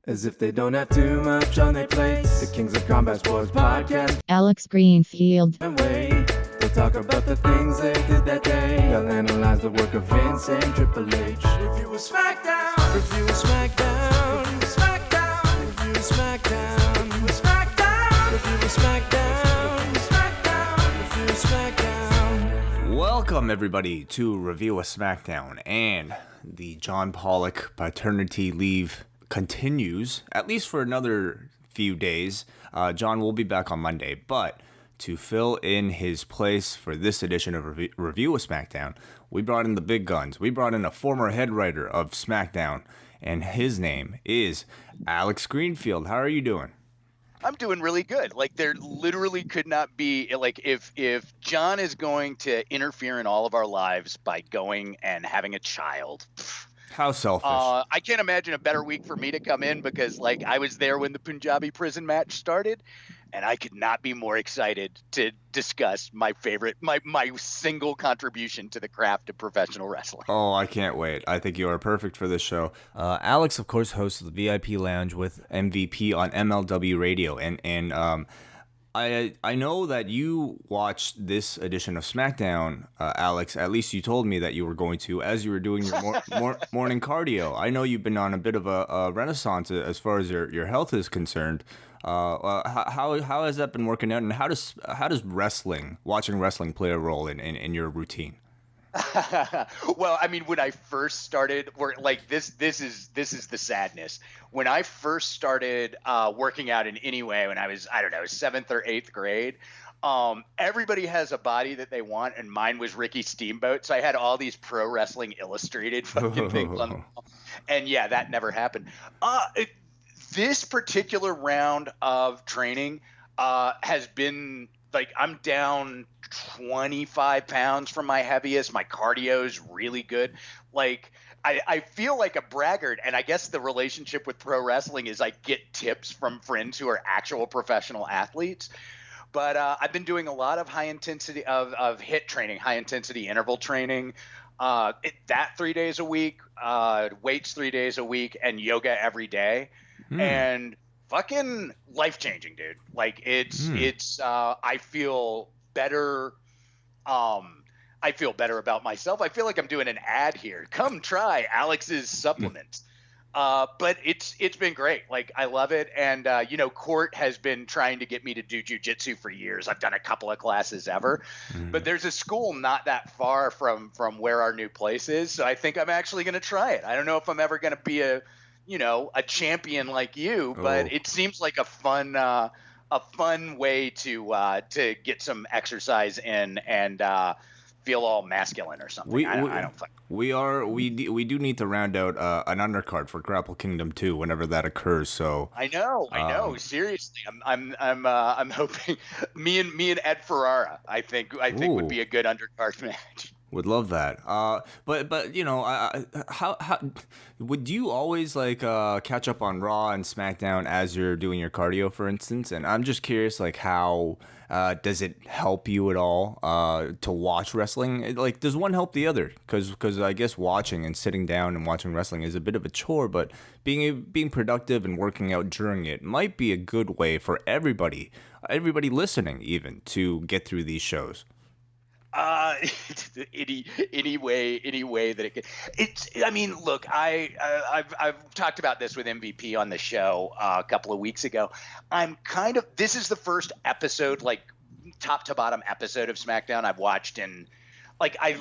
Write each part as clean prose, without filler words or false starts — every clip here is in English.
As if they don't have too much on their plates. The Kings of Combat Sports Podcast. Alex Greenfield. And wait, they'll talk about the things they did that day. They'll analyze the work of Vince and Triple H. Review-A-SmackDown. Review-A-SmackDown. Review-A-SmackDown. Review-A-SmackDown. Review-A-SmackDown. Review-A-SmackDown. Review-A-SmackDown. Review-A-SmackDown. Welcome, everybody, to Review-A-SmackDown, and the John Pollock paternity leave continues, at least for another few days. John will be back on Monday, but to fill in his place for this edition of Review-A-SmackDown, we brought in the big guns. We brought in a former head writer of SmackDown, and his name is Alex Greenfield. How are you doing? I'm doing really good. Like, there literally could not be, like, if John is going to interfere in all of our lives by going and having a child. How selfish. I can't imagine a better week for me to come in because, like, I was there when the Punjabi Prison match started, and I could not be more excited to discuss my favorite, my single contribution to the craft of professional wrestling. Oh, I can't wait. I think you are perfect for this show. Alex, of course, hosts the VIP Lounge with MVP on MLW Radio, and I know that you watched this edition of SmackDown, Alex. At least you told me that you were going to, as you were doing your morning cardio. I know you've been on a bit of a renaissance as far as your health is concerned. How has that been working out, and how does watching wrestling play a role in your routine? Well, I mean, when I first started, this is the sadness. When I first started working out in any way, when I was, I don't know, 7th or 8th grade, everybody has a body that they want, and mine was Ricky Steamboat. So I had all these Pro Wrestling Illustrated fucking things on, and yeah, that never happened. This particular round of training has been like, I'm down 25 pounds from my heaviest. My cardio's really good. Like, I feel like a braggart, and I guess the relationship with pro wrestling is I get tips from friends who are actual professional athletes. But I've been doing a lot of high intensity of HIIT training, high intensity interval training. That 3 days a week, weights 3 days a week, and yoga every day. And fucking life-changing, dude. Like, it's I feel better. I feel better about myself. I feel like I'm doing an ad here. Come try Alex's supplements. But it's been great. Like, I love it. And Court has been trying to get me to do jujitsu for years. I've done a couple of classes ever, but there's a school not that far from where our new place is. So I think I'm actually going to try it. I don't know if I'm ever going to be a champion like you, but it seems like a fun way to get some exercise in and feel all masculine or something. We do need to round out an undercard for Grapple Kingdom 2 whenever that occurs. So I know. Seriously, I'm hoping me and Ed Ferrara, I think would be a good undercard match. Would love that. But how would you always catch up on Raw and SmackDown as you're doing your cardio, for instance? And I'm just curious, like, how does it help you at all to watch wrestling? Like, does one help the other? Because I guess watching and sitting down and watching wrestling is a bit of a chore, but being productive and working out during it might be a good way for everybody listening even to get through these shows. Any way that it can. I mean, look, I've talked about this with MVP on the show a couple of weeks ago. This is the first episode, like, top to bottom episode of SmackDown I've watched in, like, I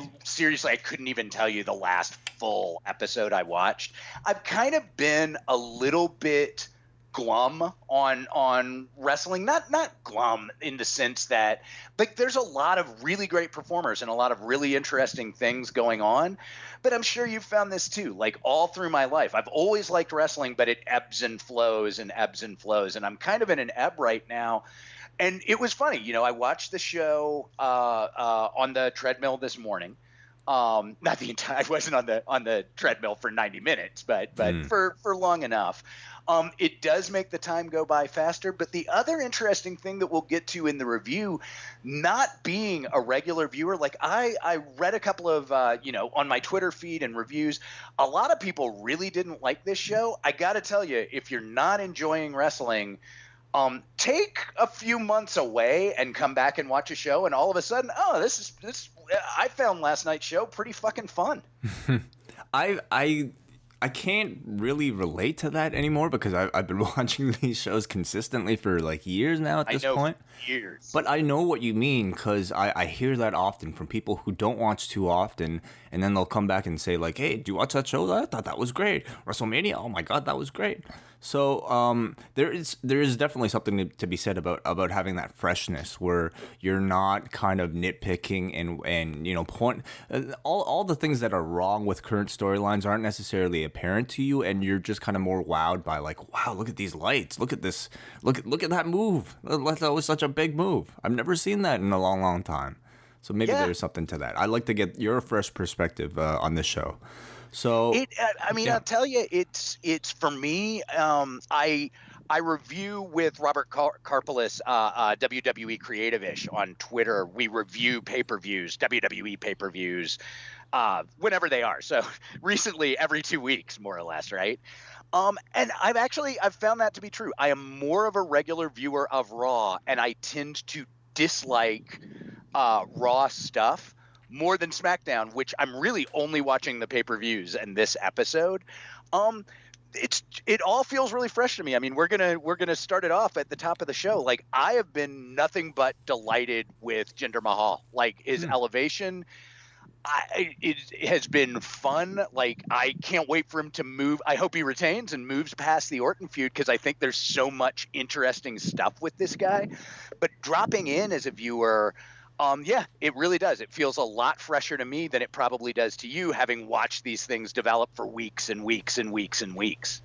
couldn't even tell you the last full episode I watched. I've kind of been a little bit glum on wrestling, not glum in the sense that, like, there's a lot of really great performers and a lot of really interesting things going on, but I'm sure you've found this too. Like, all through my life, I've always liked wrestling, but it ebbs and flows, and I'm kind of in an ebb right now. And it was funny, I watched the show on the treadmill this morning. Not the entire, I wasn't on the treadmill for 90 minutes, but for long enough. It does make the time go by faster. But the other interesting thing that we'll get to in the review, not being a regular viewer, like I read a couple of, on my Twitter feed and reviews, a lot of people really didn't like this show. I got to tell you, if you're not enjoying wrestling, take a few months away and come back and watch a show, and all of a sudden, I found last night's show pretty fucking fun. I can't really relate to that anymore because I've been watching these shows consistently for like years now at this point. Years. But I know what you mean because I hear that often from people who don't watch too often, and then they'll come back and say like, "Hey, do you watch that show? I thought that was great. WrestleMania, oh my god, that was great." So there is definitely something to be said about having that freshness where you're not kind of nitpicking and point all the things that are wrong with current storylines aren't necessarily apparent to you, and you're just kind of more wowed by like, wow, look at these lights, look at this, look at that move, that was such a big move. I've never seen that in a long time. So maybe there's something to that. I'd like to get your fresh perspective on this show. So I'll tell you, it's for me. I review with Robert Karpelis, WWE Creative-ish on Twitter. We review pay-per-views, WWE pay-per-views, whenever they are. So recently, every 2 weeks, more or less, right? And I've found that to be true. I am more of a regular viewer of Raw, and I tend to dislike Raw stuff more than SmackDown, which I'm really only watching the pay-per-views and this episode. It all feels really fresh to me. I mean, we're gonna start it off at the top of the show. Like, I have been nothing but delighted with Jinder Mahal. Like, his elevation, it has been fun. Like, I can't wait for him to move. I hope he retains and moves past the Orton feud because I think there's so much interesting stuff with this guy. But dropping in as a viewer, it really does. It feels a lot fresher to me than it probably does to you, having watched these things develop for weeks and weeks and weeks and weeks.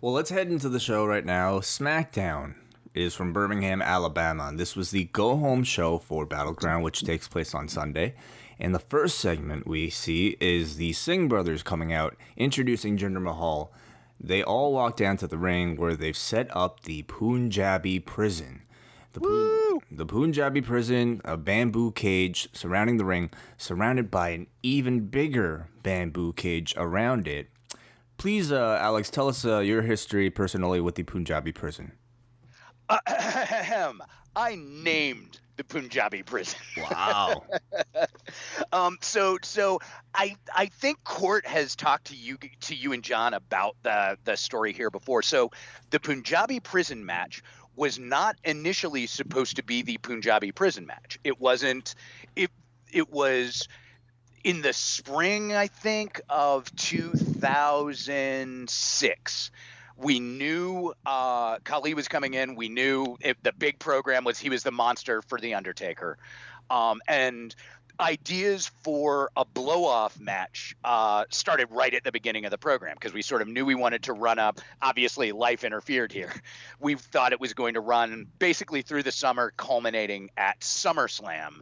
Well, let's head into the show right now. SmackDown is from Birmingham, Alabama. This was the go-home show for Battleground, which takes place on Sunday. And the first segment we see is the Singh brothers coming out, introducing Jinder Mahal. They all walk down to the ring where they've set up the Punjabi Prison. The Punjabi Prison, a bamboo cage surrounding the ring, surrounded by an even bigger bamboo cage around it. Please, Alex, tell us your history personally with the Punjabi Prison. I named the Punjabi Prison. Wow. So I think Court has talked to you and John about the story here before. So the Punjabi Prison match was not initially supposed to be the Punjabi Prison match. It wasn't. It was in the spring, I think, of 2006. We knew Khali was coming in. We knew the big program was he was the monster for the Undertaker, and ideas for a blow-off match started right at the beginning of the program because we sort of knew we wanted to run up. Obviously, life interfered here. We thought it was going to run basically through the summer, culminating at SummerSlam,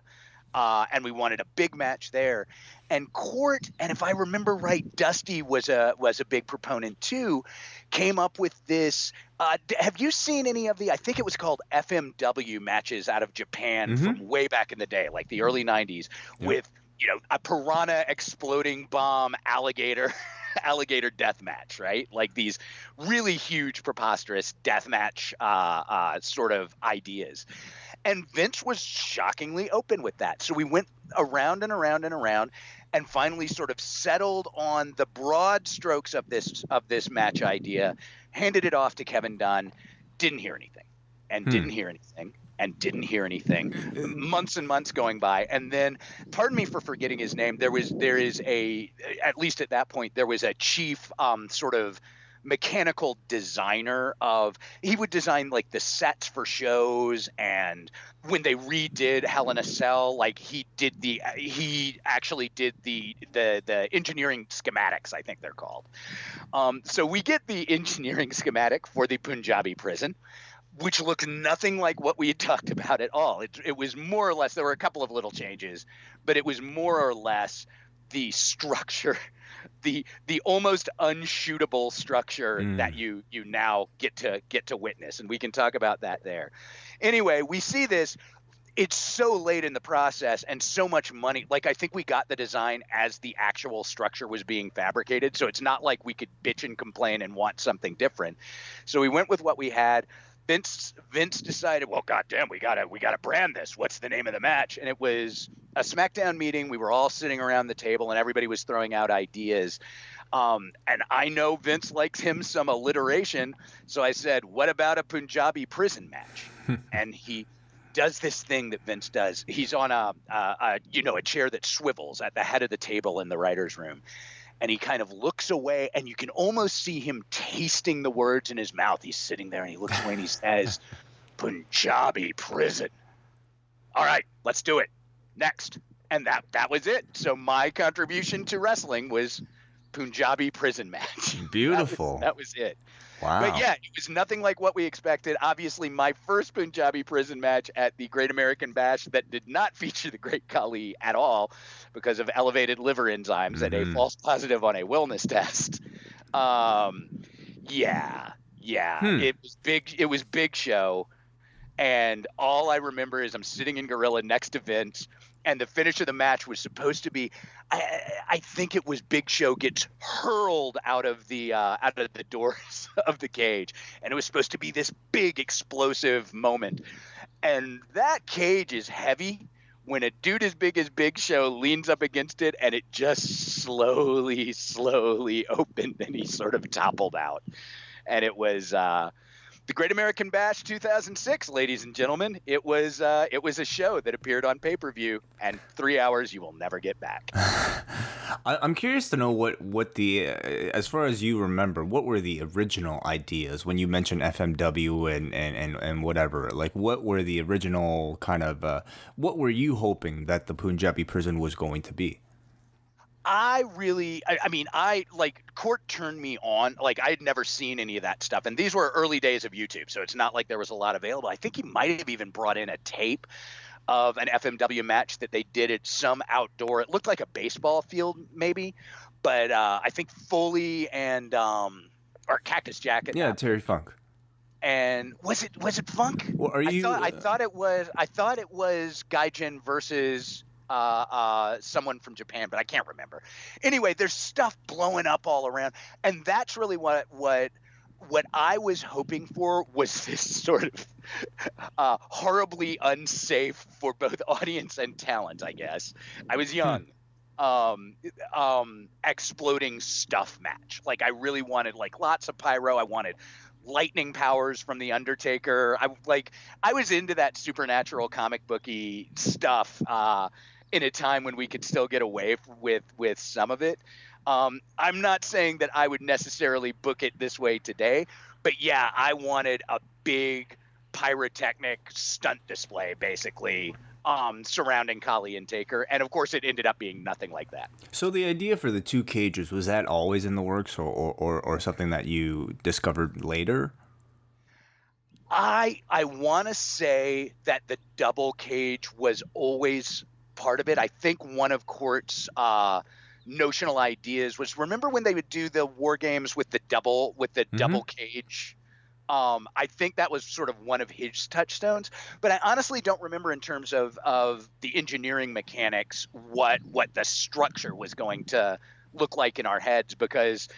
and we wanted a big match there. And Court, and if I remember right, Dusty was a big proponent too, came up with this. Have you seen any of I think it was called FMW matches out of Japan from way back in the day, like the early 90s, with, a piranha exploding bomb alligator death match, right? Like these really huge, preposterous death match sort of ideas. And Vince was shockingly open with that. So we went around and around and around and finally sort of settled on the broad strokes of this match idea, handed it off to Kevin Dunn, didn't hear anything, and didn't hear anything, and didn't hear anything. Months and months going by. And then, pardon me for forgetting his name, there is at least at that point, there was a chief sort of mechanical designer he would design like the sets for shows, and when they redid Hell in a Cell, like he actually did the engineering schematics, I think they're called. So we get the engineering schematic for the Punjabi Prison, which looked nothing like what we had talked about at all. It was more or less, there were a couple of little changes, but it was more or less the structure, the almost unshootable structure that you now get to witness, and we can talk about that there. Anyway, we see this. It's so late in the process and so much money. Like, I think we got the design as the actual structure was being fabricated. So it's not like we could bitch and complain and want something different. So we went with what we had. Vince decided, well, goddamn, we gotta brand this. What's the name of the match? And it was a SmackDown meeting. We were all sitting around the table and everybody was throwing out ideas. And I know Vince likes him some alliteration. So I said, what about a Punjabi prison match? And he does this thing that Vince does. He's on a chair that swivels at the head of the table in the writer's room. And he kind of looks away, and you can almost see him tasting the words in his mouth. He's sitting there, and he looks away, and he says, Punjabi prison. All right, let's do it. Next. And that was it. So my contribution to wrestling was Punjabi prison match. Beautiful. That was it. Wow. But yeah, it was nothing like what we expected. Obviously, my first Punjabi prison match at the Great American Bash that did not feature the Great Khali at all because of elevated liver enzymes and a false positive on a wellness test. It was big. It was Big Show. And all I remember is I'm sitting in Gorilla next to Vince, and the finish of the match was supposed to be, I think it was Big Show gets hurled out of the doors of the cage, and it was supposed to be this big explosive moment. And that cage is heavy. When a dude as big as Big Show leans up against it, and it just slowly opened, and he sort of toppled out. And it was the Great American Bash 2006, ladies and gentlemen. It was a show that appeared on pay-per-view, and 3 hours you will never get back. I'm curious to know what the, as far as you remember, what were the original ideas when you mentioned FMW and whatever? Like, what were the original kind of, what were you hoping that the Punjabi prison was going to be? I Court turned me on. Like, I had never seen any of that stuff. And these were early days of YouTube, so it's not like there was a lot available. I think he might have even brought in a tape of an FMW match that they did at some outdoor. It looked like a baseball field, maybe. But I think Foley and or Cactus Jack. Yeah, Terry Funk. And was it Funk? Well, I thought it was Gaijin versus someone from Japan, but I can't remember. Anyway, there's stuff blowing up all around, and that's really what I was hoping for, was this sort of horribly unsafe for both audience and talent, I guess. I was young. Exploding stuff match. Like, I really wanted like lots of pyro. I wanted lightning powers from the Undertaker. I was into that supernatural comic booky stuff in a time when we could still get away with some of it. I'm not saying that I would necessarily book it this way today, but yeah, I wanted a big pyrotechnic stunt display, basically, surrounding Khali and Taker, and of course it ended up being nothing like that. So the idea for the two cages, was that always in the works, or something that you discovered later? I want to say that the double cage was always part of it. I think one of Court's notional ideas was, remember when they would do the war games with the double cage? I think that was sort of one of his touchstones, but I honestly don't remember in terms of the engineering mechanics what the structure was going to look like in our heads, because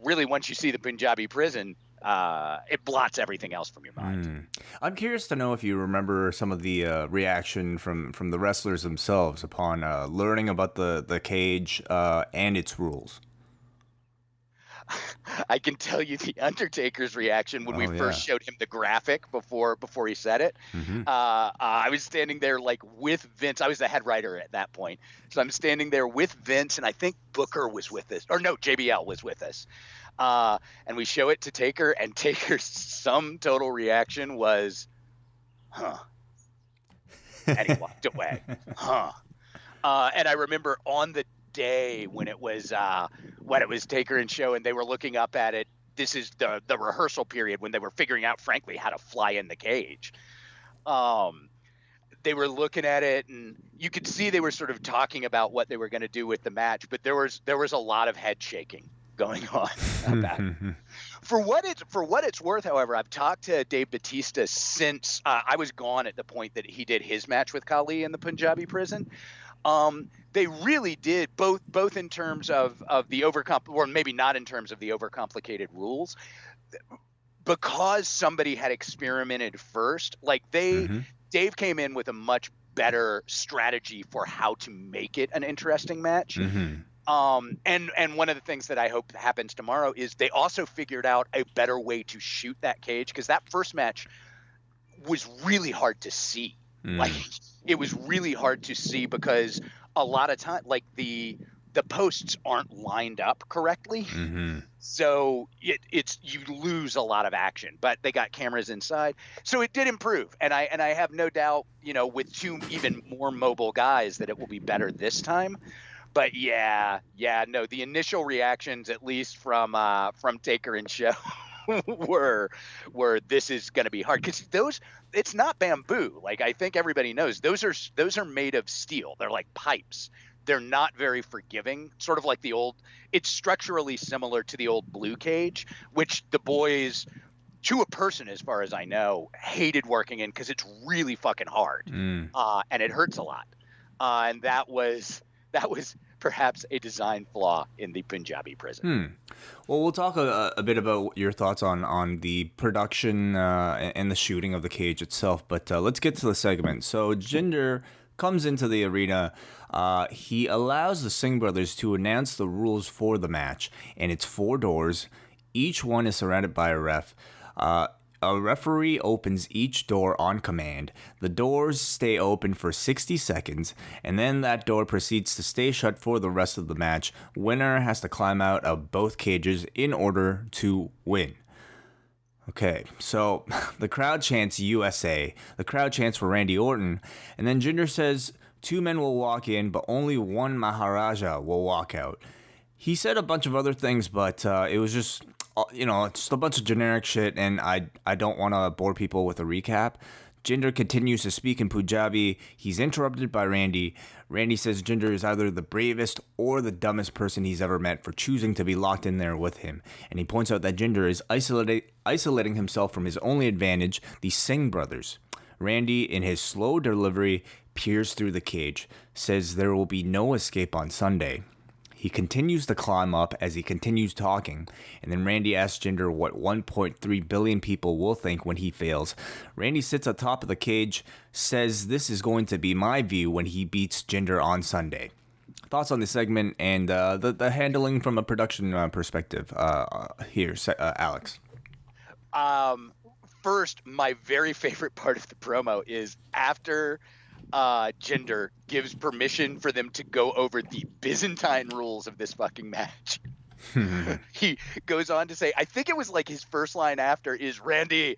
really once you see the Punjabi prison, it blots everything else from your mind. I'm curious to know if you remember some of the reaction from the wrestlers themselves upon learning about the cage and its rules. I can tell you the Undertaker's reaction when we first showed him the graphic before he said it. I was standing there like with Vince. I was the head writer at that point. So I'm standing there with Vince, and I think Booker was with us. Or no, JBL was with us. And we show it to Taker, and Taker's sum total reaction was, huh. And he walked away. Huh. And I remember on the day when it was Taker and Show, and they were looking up at it. This is the rehearsal period when they were figuring out, frankly, how to fly in the cage. they were looking at it, and you could see they were sort of talking about what they were going to do with the match, but there was a lot of head shaking going on about it. For what it's worth, however, I've talked to Dave Bautista since I was gone at the point that he did his match with Khali in the Punjabi Prison. They really did, both in terms of the or maybe not in terms of the overcomplicated rules, because somebody had experimented first. Like Dave came in with a much better strategy for how to make it an interesting match. And one of the things that I hope happens tomorrow is they also figured out a better way to shoot that cage, because that first match was really hard to see. Like, it was really hard to see because a lot of time, like the posts aren't lined up correctly. So you lose a lot of action, but they got cameras inside. So it did improve. And I have no doubt, with two even more mobile guys, that it will be better this time. But no, the initial reactions, at least from Taker and Show, were this is going to be hard, because it's not bamboo. Like, I think everybody knows those are made of steel. They're like pipes. They're not very forgiving. Sort of like it's structurally similar to the old blue cage, which the boys, to a person, as far as I know, hated working in because it's really fucking hard, and it hurts a lot. And that was perhaps a design flaw in the Punjabi Prison. Well, we'll talk a bit about your thoughts on the production and the shooting of the cage itself, but let's get to the segment. So Jinder comes into the arena. He allows the Singh brothers to announce the rules for the match, and it's 4 doors. Each one is surrounded by a ref. A referee opens each door on command. The doors stay open for 60 seconds, and then that door proceeds to stay shut for the rest of the match. Winner has to climb out of both cages in order to win. Okay, so the crowd chants USA. The crowd chants for Randy Orton, and then Jinder says 2 men will walk in, but only 1 Maharaja will walk out. He said a bunch of other things, but it was just a bunch of generic shit, and I don't want to bore people with a recap. Jinder continues to speak in Punjabi. He's interrupted by Randy. Randy says Jinder is either the bravest or the dumbest person he's ever met for choosing to be locked in there with him. And he points out that Jinder is isolating himself from his only advantage, the Singh brothers. Randy, in his slow delivery, peers through the cage, says there will be no escape on Sunday. He continues to climb up as he continues talking, and then Randy asks Jinder what 1.3 billion people will think when he fails. Randy sits atop of the cage, says this is going to be my view when he beats Jinder on Sunday. Thoughts on the segment and the handling from a production perspective here, Alex? First, my very favorite part of the promo is after Jinder gives permission for them to go over the Byzantine rules of this fucking match. He goes on to say, I think it was like his first line after is, Randy,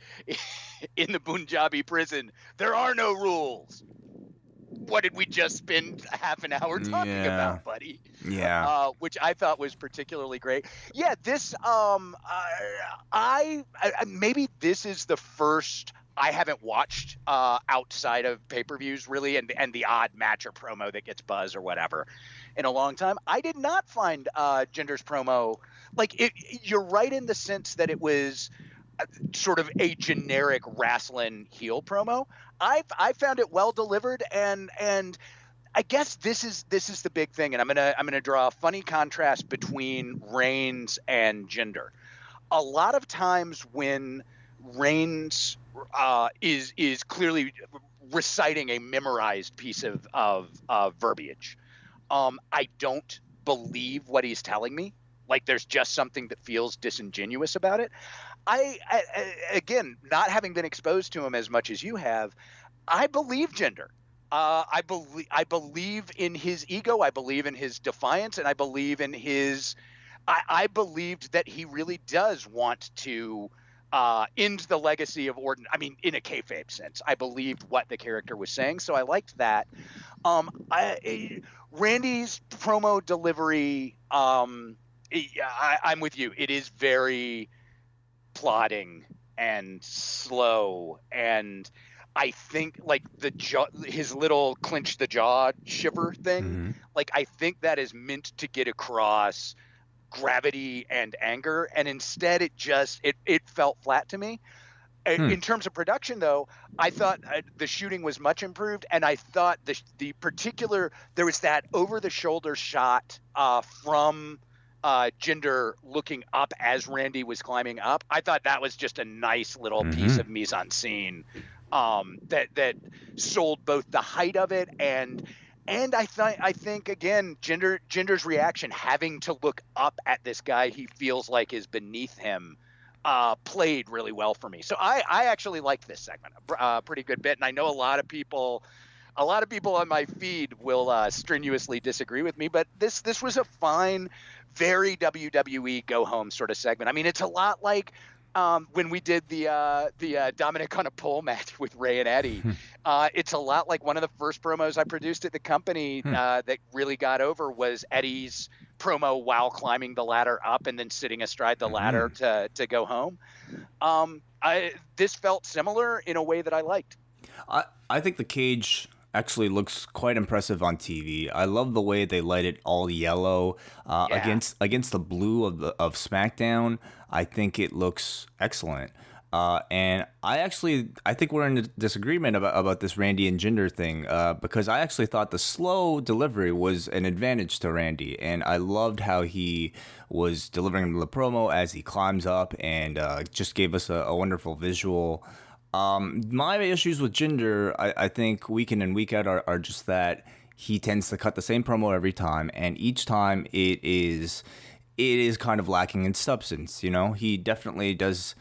in the Punjabi prison, there are no rules. What did we just spend half an hour talking about, buddy? Yeah. Which I thought was particularly great. Yeah, this maybe this is the first I haven't watched outside of pay-per-views really, and the odd match or promo that gets buzz or whatever in a long time. I did not find Jinder's promo, like, you're right in the sense that it was sort of a generic wrestling heel promo. I found it well delivered, and I guess this is the big thing, and I'm gonna draw a funny contrast between Reigns and Jinder. A lot of times when Reigns is clearly reciting a memorized piece of verbiage, I don't believe what he's telling me. Like, there's just something that feels disingenuous about it. I again, not having been exposed to him as much as you have, I believe Jinder. I believe in his ego. I believe in his defiance, and I believe in his. I believed that he really does want to end the legacy of Orton. I mean, in a kayfabe sense, I believed what the character was saying, so I liked that. Randy's promo delivery, I'm with you. It is very plodding and slow, and I think like the jaw, his little clench the jaw shiver thing, like I think that is meant to get across gravity and anger, and instead it felt flat to me. In terms of production, though, I thought the shooting was much improved, and I thought the particular there was that over the shoulder shot from Jinder looking up as Randy was climbing up. I thought that was just a nice little piece of mise en scene that sold both the height of it and I think again Jinder's reaction, having to look up at this guy he feels like is beneath him, played really well for me. So I actually liked this segment a pretty good bit, and I know a lot of people on my feed will strenuously disagree with me, but this was a fine, very WWE go home sort of segment. I mean, it's a lot like when we did the Dominic on a pole match with Ray and Eddie. It's a lot like one of the first promos I produced at the company that really got over was Eddie's promo while climbing the ladder up and then sitting astride the ladder to go home. This felt similar in a way that I liked. I think the cage actually looks quite impressive on TV. I love the way they light it all yellow against the blue of SmackDown. I think it looks excellent. And I think we're in a disagreement about this Randy and Jinder thing because I actually thought the slow delivery was an advantage to Randy, and I loved how he was delivering the promo as he climbs up and just gave us a wonderful visual. My issues with Jinder, I think week in and week out are just that he tends to cut the same promo every time, and each time it is kind of lacking in substance. You know, he definitely does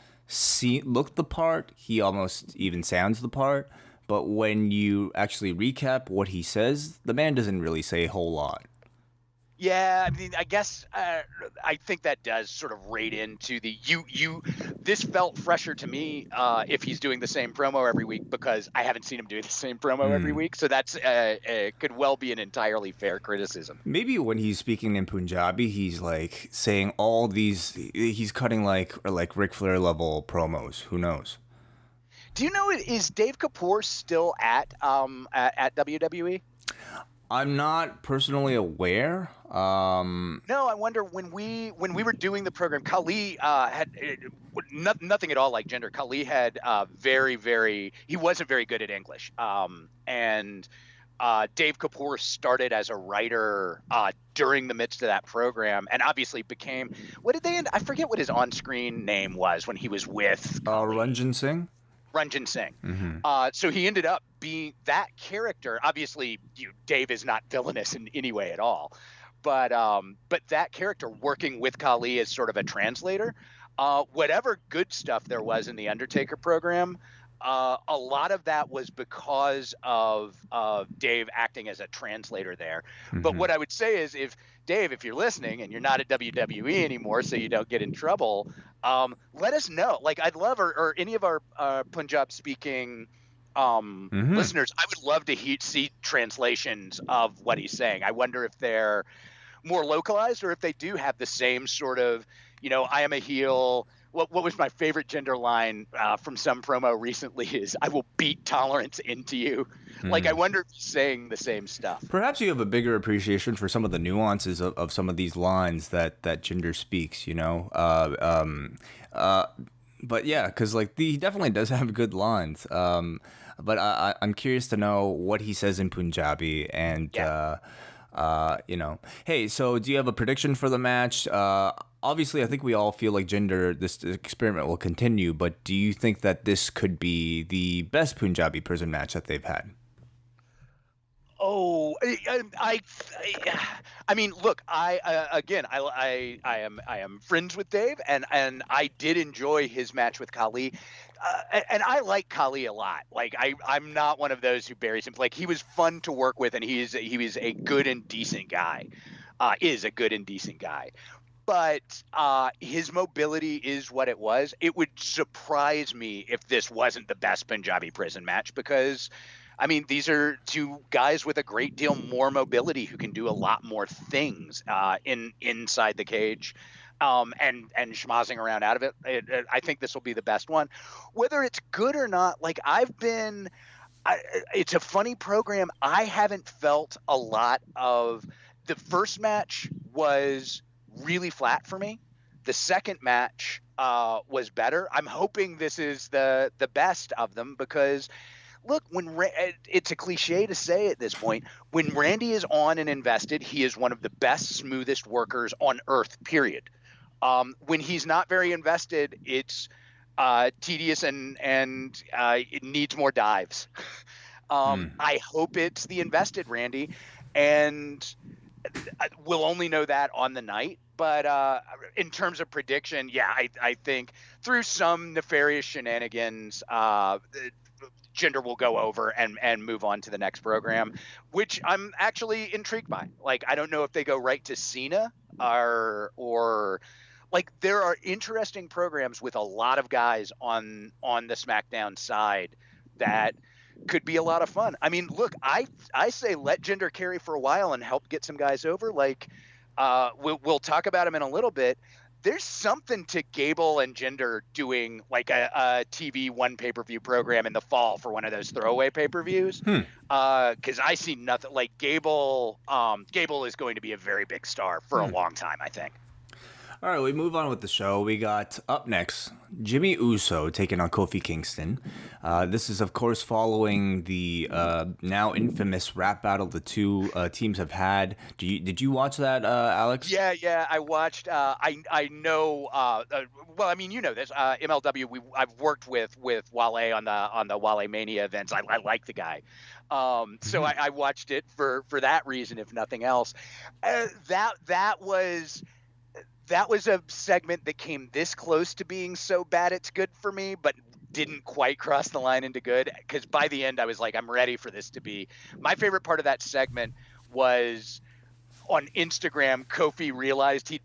look the part. He almost even sounds the part, but when you actually recap what he says, the man doesn't really say a whole lot. Yeah, I mean, I guess I think that does sort of rate into the this felt fresher to me if he's doing the same promo every week, because I haven't seen him do the same promo every week. So that's could well be an entirely fair criticism. Maybe when he's speaking in Punjabi, he's like saying all these, he's cutting like Ric Flair level promos. Who knows? Do you know, is Dave Kapoor still at WWE? I'm not personally aware. No, I wonder when we were doing the program, Khali had nothing at all like Jinder. Khali had he wasn't very good at English. And Dave Kapoor started as a writer during the midst of that program, and obviously became, I forget what his on-screen name was when he was with Ranjan Singh. Ranjan Singh. So he ended up being that character. Obviously, Dave is not villainous in any way at all, but that character working with Khali as sort of a translator, whatever good stuff there was in the Undertaker program, a lot of that was because of Dave acting as a translator there. But what I would say is, if you're listening and you're not at WWE anymore, so you don't get in trouble, let us know. Like, I'd love, or any of our Punjab speaking listeners, I would love to see translations of what he's saying. I wonder if they're more localized or if they do have the same sort of, I am a heel. What was my favorite Jinder line from some promo recently is, I will beat tolerance into you. Like, I wonder if he's saying the same stuff. Perhaps you have a bigger appreciation for some of the nuances of some of these lines that Jinder speaks, but yeah, because he definitely does have good lines. But I'm curious to know what he says in Punjabi and, Hey, so do you have a prediction for the match? Obviously, I think we all feel like this experiment will continue, but do you think that this could be the best Punjabi Prison match that they've had? Oh, I mean, look, I am friends with Dave, and I did enjoy his match with Khali, and I like Khali a lot. Like, I'm not one of those who buries him. Like, he was fun to work with, and he was a good and decent guy. But his mobility is what it was. It would surprise me if this wasn't the best Punjabi Prison match, because, I mean, these are two guys with a great deal more mobility who can do a lot more things inside the cage. and schmozzing around out of it. I think this will be the best one. Whether it's good or not, like it's a funny program. I haven't felt a lot of the first match was really flat for me. The second match was better. I'm hoping this is the best of them because, look, it's a cliche to say at this point, when Randy is on and invested, he is one of the best, smoothest workers on earth, period. When he's not very invested, it's tedious and it needs more dives. I hope it's the invested Randy, and we'll only know that on the night. But in terms of prediction, yeah, I think through some nefarious shenanigans, Jinder will go over and move on to the next program, which I'm actually intrigued by. Like, I don't know if they go right to Cena or like, there are interesting programs with a lot of guys on the SmackDown side that could be a lot of fun. I mean, look, I say let Jinder carry for a while and help get some guys over. Like, we'll talk about him in a little bit. There's something to Gable and Jinder doing like a TV one pay-per-view program in the fall for one of those throwaway pay-per-views. Because I see nothing like Gable. Gable is going to be a very big star for a long time, I think. All right, we move on with the show. We got up next Jimmy Uso taking on Kofi Kingston. This is, of course, following the now infamous rap battle the two teams have had. Did you watch that, Alex? Yeah, I watched. I know. Well, I mean, you know this. MLW. I've worked with Wale on the Wale Mania events. I like the guy. So I watched it for that reason, if nothing else. That was a segment that came this close to being so bad it's good for me, but didn't quite cross the line into good, because by the end I was like, I'm ready for this to be. My favorite part of that segment was on Instagram, Kofi realized he'd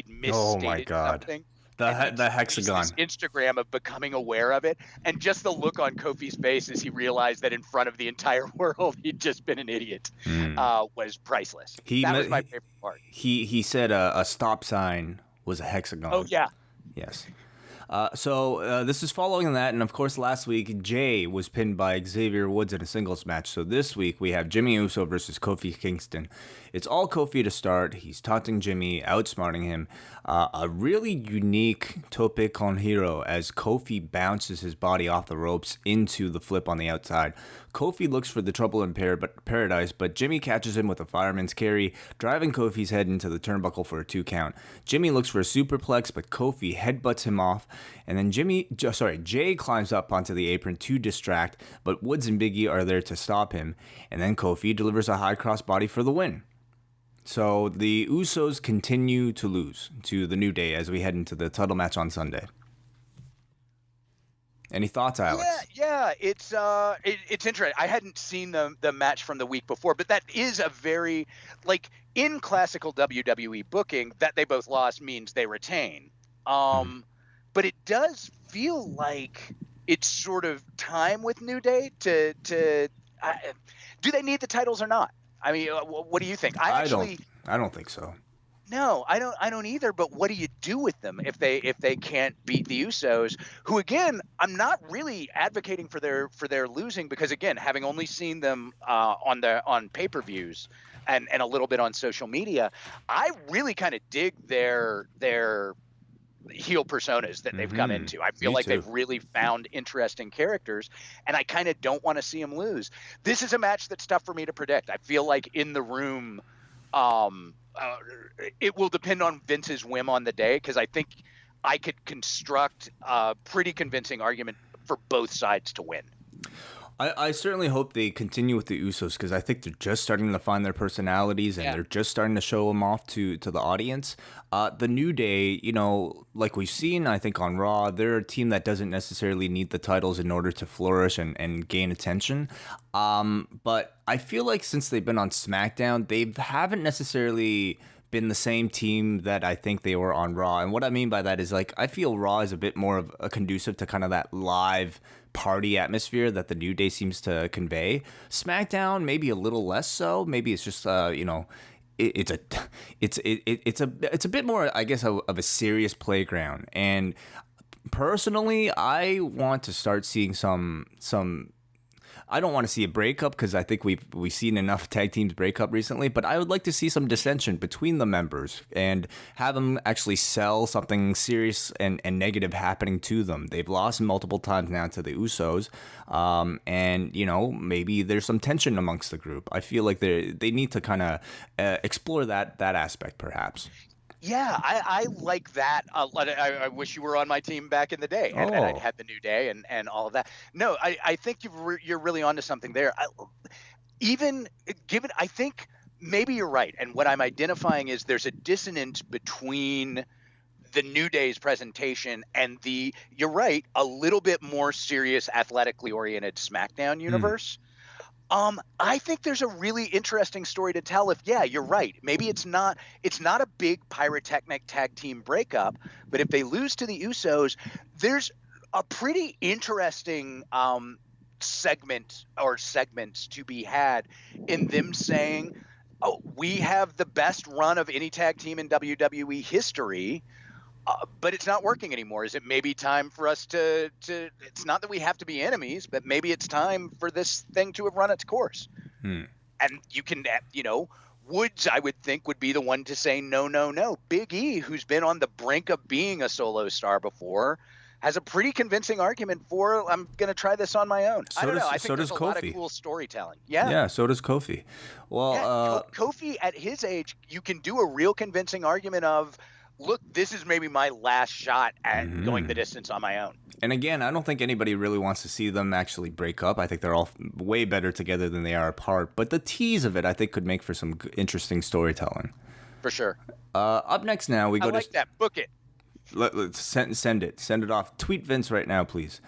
misstated something. The hexagon. This Instagram of becoming aware of it, and just the look on Kofi's face as he realized that in front of the entire world he'd just been an idiot was priceless. That was my favorite part. He said a stop sign was a hexagon. Oh yeah. Yes. So this is following that, and of course last week Jay was pinned by Xavier Woods in a singles match. So this week we have Jimmy Uso versus Kofi Kingston. It's all Kofi to start. He's taunting Jimmy, outsmarting him. A really unique tope con hero as Kofi bounces his body off the ropes into the flip on the outside. Kofi looks for the trouble in paradise, but Jimmy catches him with a fireman's carry, driving Kofi's head into the turnbuckle for a 2 count. Jimmy looks for a superplex, but Kofi headbutts him off, and then Jay climbs up onto the apron to distract, but Woods and Big E are there to stop him, and then Kofi delivers a high cross body for the win. So the Usos continue to lose to the New Day as we head into the title match on Sunday. Any thoughts, Alex? Yeah, it's interesting. I hadn't seen the match from the week before, but that is a very, like, in classical WWE booking, that they both lost means they retain. But it does feel like it's sort of time with New Day to do they need the titles or not? I mean, what do you think? I don't think so. No, I don't either. But what do you do with them if they can't beat the Usos? Who, again, I'm not really advocating for their losing, because, again, having only seen them on pay-per-views and a little bit on social media, I really kind of dig their heel personas that they've come into. I feel like they've really found interesting characters, and I kind of don't want to see them lose. This is a match that's tough for me to predict. I feel like in the room, it will depend on Vince's whim on the day, because I think I could construct a pretty convincing argument for both sides to win. I certainly hope they continue with the Usos, because I think they're just starting to find their personalities, and they're just starting to show them off to the audience. The New Day, like we've seen, I think, on Raw, they're a team that doesn't necessarily need the titles in order to flourish and gain attention. But I feel like since they've been on SmackDown, they haven't necessarily been the same team that I think they were on Raw. And what I mean by that is, like, I feel Raw is a bit more of a conducive to kind of that live party atmosphere that the New Day seems to convey. SmackDown, maybe a little less so. Maybe it's just, it's a bit more, I guess, of a serious playground. And personally, I want to start seeing some. I don't want to see a breakup because I think we've seen enough tag teams break up recently, but I would like to see some dissension between the members and have them actually sell something serious and negative happening to them. They've lost multiple times now to the Usos, and maybe there's some tension amongst the group. I feel like they need to kind of explore that aspect, perhaps. Yeah, I like that. I wish you were on my team back in the day, and I'd had the New Day and all of that. No, I think you're really onto something there. I think maybe you're right. And what I'm identifying is there's a dissonance between the New Day's presentation and you're right, a little bit more serious, athletically oriented SmackDown universe. I think there's a really interesting story to tell if, you're right. Maybe it's not a big pyrotechnic tag team breakup, but if they lose to the Usos, there's a pretty interesting segments to be had in them saying, oh, we have the best run of any tag team in WWE history. But it's not working anymore. Is it maybe time for us to it's not that we have to be enemies, but maybe it's time for this thing to have run its course. And you can, Woods, I would think, would be the one to say, no. Big E, who's been on the brink of being a solo star before, has a pretty convincing argument for, I'm going to try this on my own. I don't know. I think there's a lot of cool storytelling. Yeah, so does Kofi. Well, Kofi, at his age, you can do a real convincing argument of, look, this is maybe my last shot at going the distance on my own. And again, I don't think anybody really wants to see them actually break up. I think they're all way better together than they are apart. But the tease of it, I think, could make for some interesting storytelling. For sure. Up next now, we go to... I like that. Book it. Let's send it. Send it off. Tweet Vince right now, please.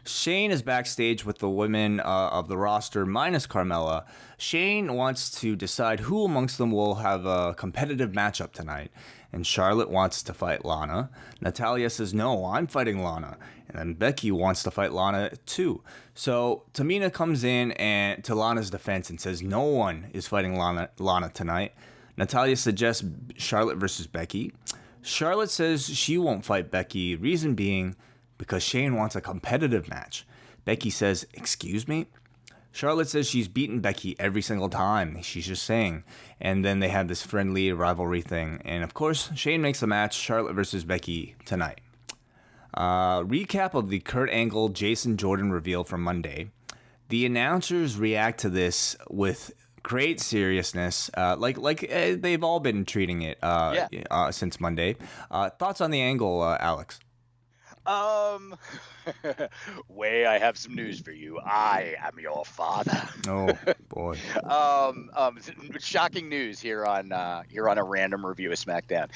Shane is backstage with the women of the roster minus Carmella. Shane wants to decide who amongst them will have a competitive matchup tonight. And Charlotte wants to fight Lana. Natalya says, no, I'm fighting Lana. And then Becky wants to fight Lana too. So Tamina comes in and to Lana's defense and says no one is fighting Lana tonight. Natalya suggests Charlotte versus Becky. Charlotte says she won't fight Becky, reason being because Shane wants a competitive match. Becky says, excuse me? Charlotte says she's beaten Becky every single time. She's just saying. And then they have this friendly rivalry thing. And of course, Shane makes the match, Charlotte versus Becky tonight. Recap of the Kurt Angle Jason Jordan reveal from Monday. The announcers react to this with great seriousness, like they've all been treating it since Monday. Thoughts on the Angle, Alex? Wai, I have some news for you. I am your father. Oh boy. Shocking news here on a random review of SmackDown.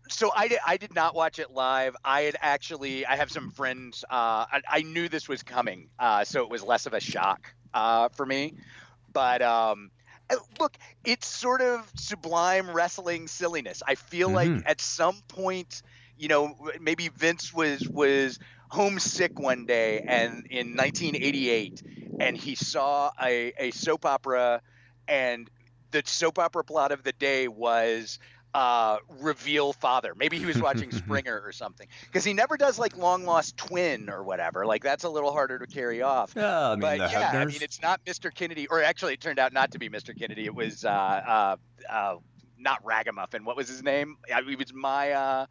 So I did not watch it live. I have some friends. I knew this was coming, so it was less of a shock for me. But look, it's sort of sublime wrestling silliness. I feel like at some point, maybe Vince was homesick one day and in 1988, and he saw a soap opera, and the soap opera plot of the day was reveal father. Maybe he was watching Springer or something, because he never does like long lost twin or whatever. Like that's a little harder to carry off. Yeah, I mean, it's not Mr. Kennedy, or actually it turned out not to be Mr. Kennedy. It was not Ragamuffin. What was his name? It was my.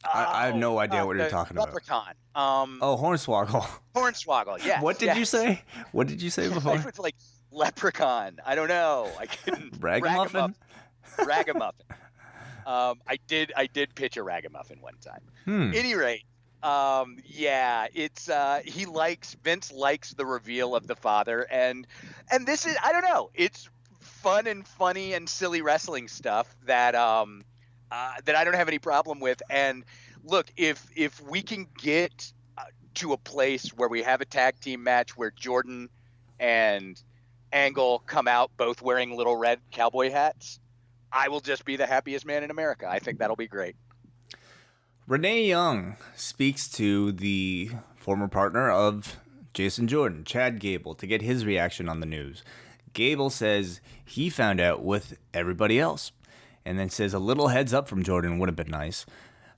I have no idea what you're talking about. Leprechaun. Hornswoggle. Hornswoggle. Yes. What did you say? What did you say before? It was like Leprechaun. I don't know. I couldn't. Ragamuffin. Ragamuffin. I did pitch a Ragamuffin one time. Any rate, it's Vince likes the reveal of the father, and this is, I don't know, it's fun and funny and silly wrestling stuff that that I don't have any problem with. And look, if we can get to a place where we have a tag team match where Jordan and Angle come out both wearing little red cowboy hats, I will just be the happiest man in America. I think that'll be great. Renee Young speaks to the former partner of Jason Jordan, Chad Gable, to get his reaction on the news. Gable says he found out with everybody else, and then says a little heads up from Jordan would have been nice.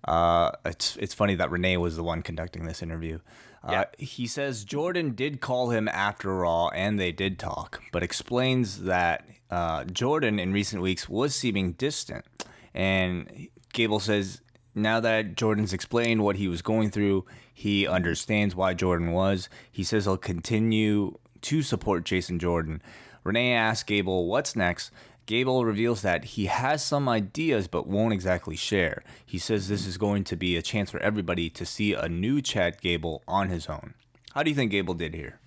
It's funny that Renee was the one conducting this interview. He says Jordan did call him after Raw and they did talk, but explains that Jordan in recent weeks was seeming distant. And Gable says now that Jordan's explained what he was going through, he understands why Jordan was. He says he'll continue to support Jason Jordan. Renee asks Gable what's next. Gable reveals that he has some ideas but won't exactly share. He says this is going to be a chance for everybody to see a new Chad Gable on his own. How do you think Gable did here?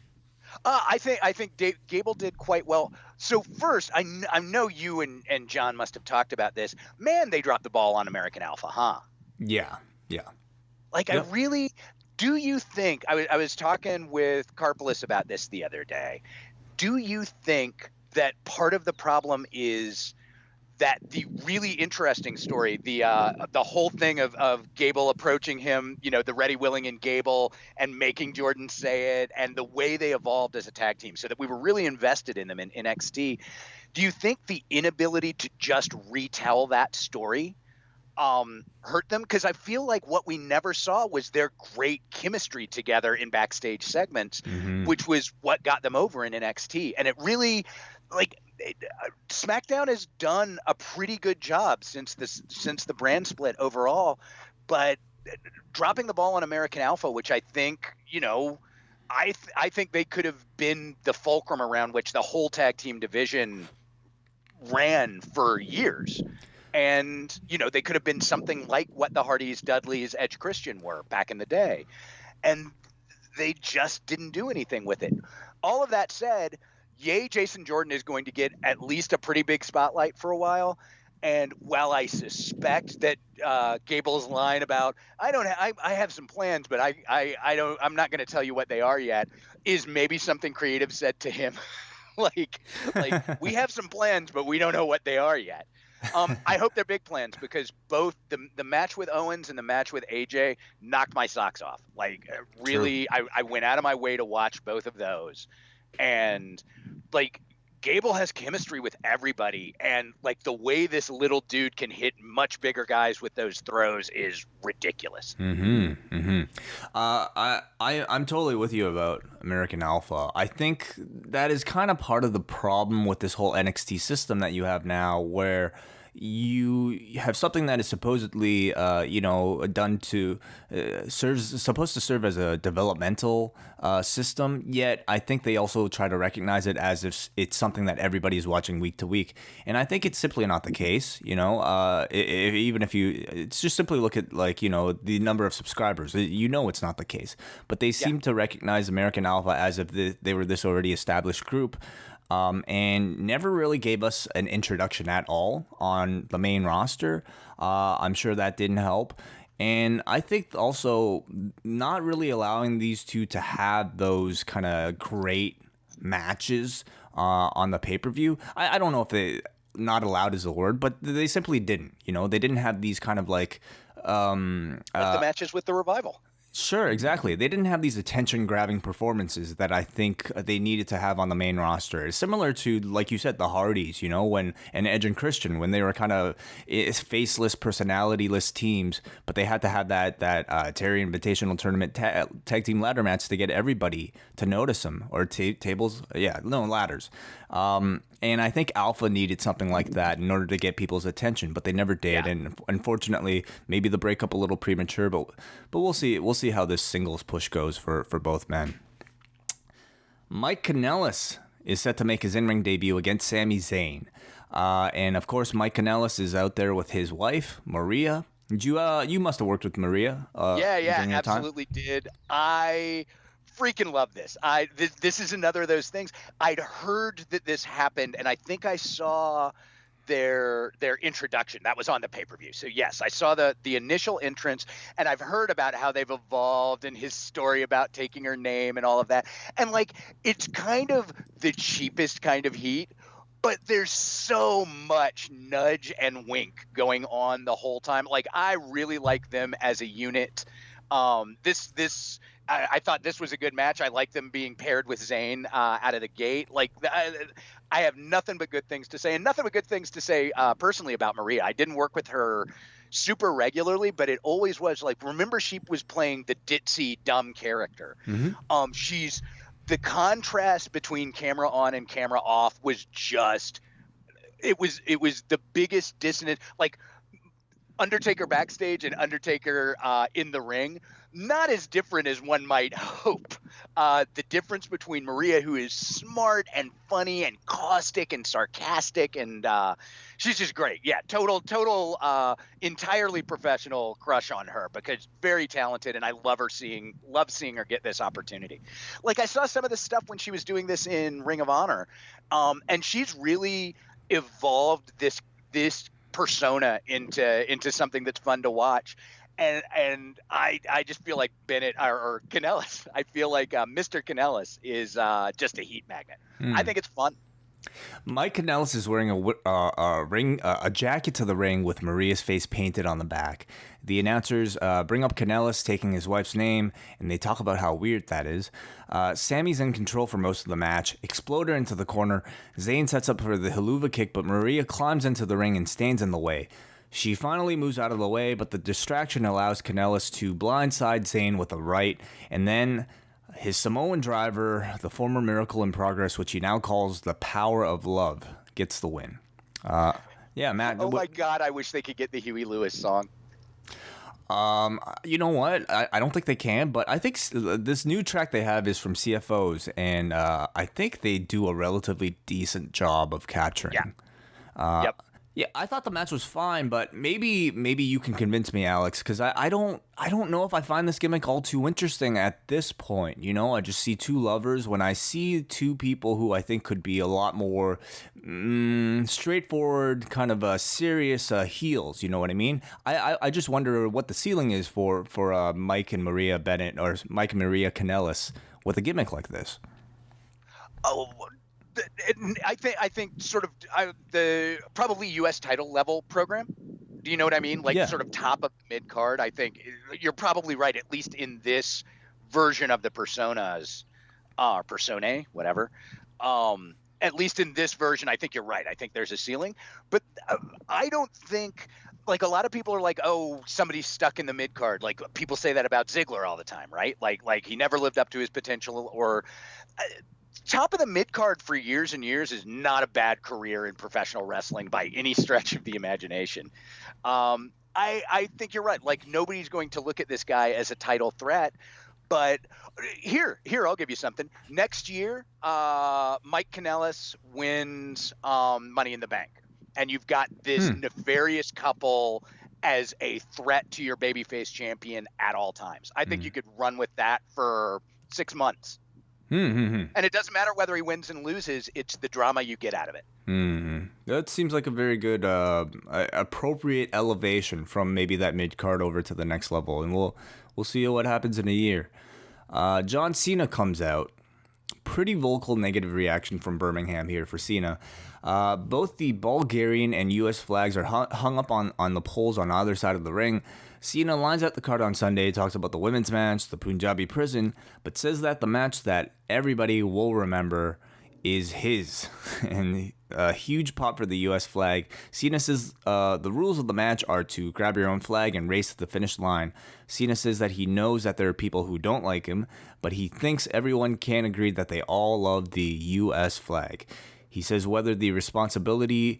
I think Gable did quite well. So first, I know you and John must have talked about this. Man, they dropped the ball on American Alpha, huh? Yeah. Like, yep. Do you think, I was talking with Karpelis about this the other day. Do you think that part of the problem is that the really interesting story, the whole thing of Gable approaching him, the Ready, Willing, and Gable, and making Jordan say it, and the way they evolved as a tag team, so that we were really invested in them in NXT. Do you think the inability to just retell that story hurt them? Because I feel like what we never saw was their great chemistry together in backstage segments, which was what got them over in NXT. And it really, SmackDown has done a pretty good job since the brand split overall, but dropping the ball on American Alpha, which I think, I think they could have been the fulcrum around which the whole tag team division ran for years. And, they could have been something like what the Hardys, Dudleys, Edge, Christian were back in the day. And they just didn't do anything with it. All of that said, Jason Jordan is going to get at least a pretty big spotlight for a while. And while I suspect that Gable's line about I have some plans, but I'm not going to tell you what they are yet, is maybe something creative said to him, like we have some plans, but we don't know what they are yet. I hope they're big plans, because both the match with Owens and the match with AJ knocked my socks off. Really, I went out of my way to watch both of those, and Gable has chemistry with everybody, and the way this little dude can hit much bigger guys with those throws is ridiculous. I'm totally with you about American Alpha. I think that is kind of part of the problem with this whole NXT system that you have now, where you have something that is supposedly, done to supposed to serve as a developmental system. Yet I think they also try to recognize it as if it's something that everybody is watching week to week, and I think it's simply not the case. Even if you just simply look at the number of subscribers, it's not the case. But they seem to recognize American Alpha as if they were this already established group. And never really gave us an introduction at all on the main roster. I'm sure that didn't help. And I think also not really allowing these two to have those kind of great matches on the pay-per-view. I don't know if they, not allowed is the word, but they simply didn't. They didn't have these kind of like the matches with the Revival. Sure, exactly. They didn't have these attention-grabbing performances that I think they needed to have on the main roster. It's similar to, like you said, the Hardys, and Edge and Christian, when they were kind of faceless, personality-less teams, but they had to have that Terry Invitational Tournament tag team ladder match to get everybody to notice them, or ladders. And I think Alpha needed something like that in order to get people's attention, but they never did. Yeah. And unfortunately, maybe the breakup a little premature, but we'll see. We'll see how this singles push goes for both men. Mike Kanellis is set to make his in-ring debut against Sami Zayn. And of course, Mike Kanellis is out there with his wife, Maria. You must have worked with Maria. Yeah, absolutely did. I freaking love this. This is another of those things. I'd heard that this happened, and I think I saw their introduction. That was on the pay-per-view. So yes, I saw the initial entrance, and I've heard about how they've evolved and his story about taking her name and all of that. And it's kind of the cheapest kind of heat, but there's so much nudge and wink going on the whole time. I really like them as a unit. I thought this was a good match. I like them being paired with Zayn out of the gate. Like, I have nothing but good things to say, and nothing but good things to say personally about Maria. I didn't work with her super regularly, but it always was like, remember, she was playing the ditzy, dumb character. She's the contrast between camera on and camera off was just, it was the biggest dissonance. Like, Undertaker backstage and Undertaker in the ring, not as different as one might hope. The difference between Maria, who is smart and funny and caustic and sarcastic, and she's just great. Yeah, total, entirely professional crush on her, because very talented, and I love seeing her get this opportunity. Like, I saw some of the stuff when she was doing this in Ring of Honor, and she's really evolved this persona into something that's fun to watch. And I just feel like Bennett or Kanellis. I feel like Mr. Kanellis is just a heat magnet. I think it's fun. Mike Kanellis is wearing a jacket to the ring with Maria's face painted on the back. The announcers bring up Kanellis taking his wife's name, and they talk about how weird that is. Sammy's in control for most of the match. Exploder into the corner. Zayn sets up for the Helluva Kick, but Maria climbs into the ring and stands in the way. She finally moves out of the way, but the distraction allows Kanellis to blindside Zayn with a right, and then his Samoan driver, the former Miracle in Progress, which he now calls the Power of Love, gets the win. Yeah, Matt. Oh my God, I wish they could get the Huey Lewis song. You know what? I don't think they can, but I think this new track they have is from CFOs, and I think they do a relatively decent job of capturing. Yep. Yeah, I thought the match was fine, but maybe you can convince me, Alex, because I don't know if I find this gimmick all too interesting at this point. You know, I just see two lovers when I see two people who I think could be a lot more straightforward, kind of serious heels. You know what I mean? I just wonder what the ceiling is for Mike and Maria Bennett, or Mike and Maria Kanellis with a gimmick like this. Oh. I think sort of the probably U.S. title level program. Do you know what I mean? Like, sort of top of mid card. I think you're probably right, at least in this version of the personas, personae, whatever. At least in this version, I think you're right. I think there's a ceiling, but I don't think, like, a lot of people are like, oh, somebody's stuck in the mid card. Like, people say that about Ziggler all the time, right? Like he never lived up to his potential, or. Top of the mid card for years and years is not a bad career in professional wrestling by any stretch of the imagination. I think you're right. Like, nobody's going to look at this guy as a title threat. But here, I'll give you something. Next year, Mike Kanellis wins Money in the Bank, and you've got this nefarious couple as a threat to your babyface champion at all times. I think you could run with that for 6 months. And it doesn't matter whether he wins and loses, it's the drama you get out of it. That seems like a very good appropriate elevation from maybe that mid card over to the next level, and we'll see what happens in a year. John Cena comes out. Pretty vocal negative reaction from Birmingham here for Cena. Both the Bulgarian and U.S. flags are hung up on the poles on either side of the ring. Cena lines out the card on Sunday, talks about the women's match, the Punjabi Prison, but says that the match that everybody will remember is his. And a huge pop for the U.S. flag. Cena says the rules of the match are to grab your own flag and race to the finish line. Cena says that he knows that there are people who don't like him, but he thinks everyone can agree that they all love the U.S. flag. He says the responsibility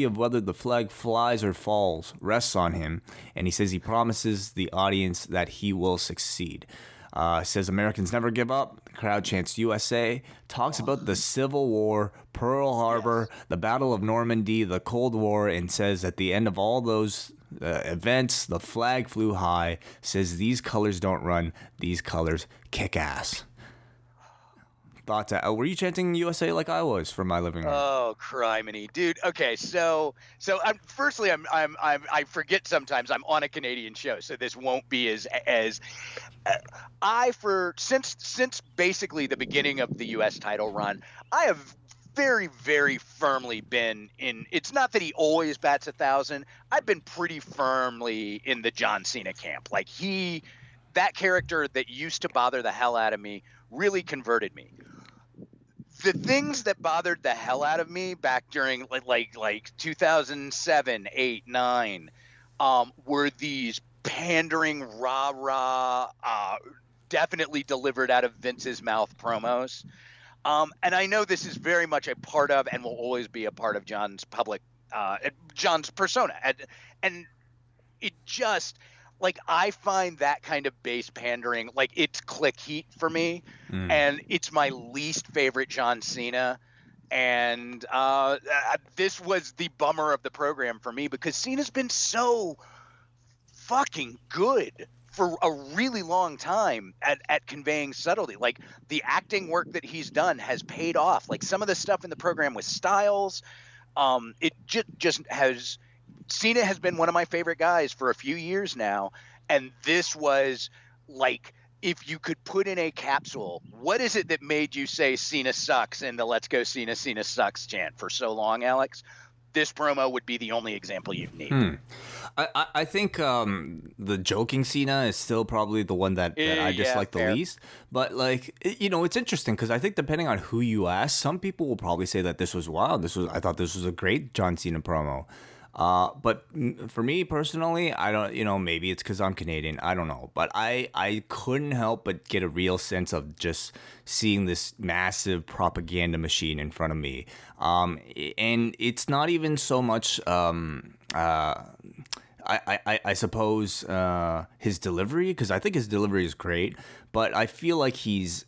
of whether the flag flies or falls rests on him, and he says he promises the audience that he will succeed. Says Americans never give up. The crowd chants USA. Talks about the Civil War, Pearl Harbor, the Battle of Normandy, the Cold War, and says at the end of all those events, the flag flew high. Says these colors don't run, these colors kick ass. Thoughts? Were you chanting USA like I was from my living room? Oh, criminy, dude. Okay, so I forget sometimes I'm on a Canadian show, so this won't be as since basically the beginning of the U.S. title run, I have very, very firmly been in. It's not that he always bats 1,000. I've been pretty firmly in the John Cena camp. Like that character that used to bother the hell out of me really converted me. The things that bothered the hell out of me back during like 2007, 8, 9, were these pandering, rah-rah, definitely delivered out of Vince's mouth promos. And I know this is very much a part of and will always be a part of John's John's persona. And it just, like, I find that kind of base pandering, like, it's click heat for me. And it's my least favorite John Cena. And this was the bummer of the program for me, because Cena's been so fucking good for a really long time at conveying subtlety. Like, the acting work that he's done has paid off. Like, some of the stuff in the program with Styles, it just has. Cena has been one of my favorite guys for a few years now, and this was like, if you could put in a capsule, what is it that made you say Cena sucks in the "Let's Go Cena, Cena sucks" chant for so long, Alex? This promo would be the only example you'd need. I think the joking Cena is still probably the one that I dislike the least. But, like, it's interesting, because I think depending on who you ask, some people will probably say that this was wild. I thought this was a great John Cena promo. But for me personally, I don't, maybe it's because I'm Canadian. I don't know. But I couldn't help but get a real sense of just seeing this massive propaganda machine in front of me. And it's not even so much, I suppose, his delivery, because I think his delivery is great. But I feel like he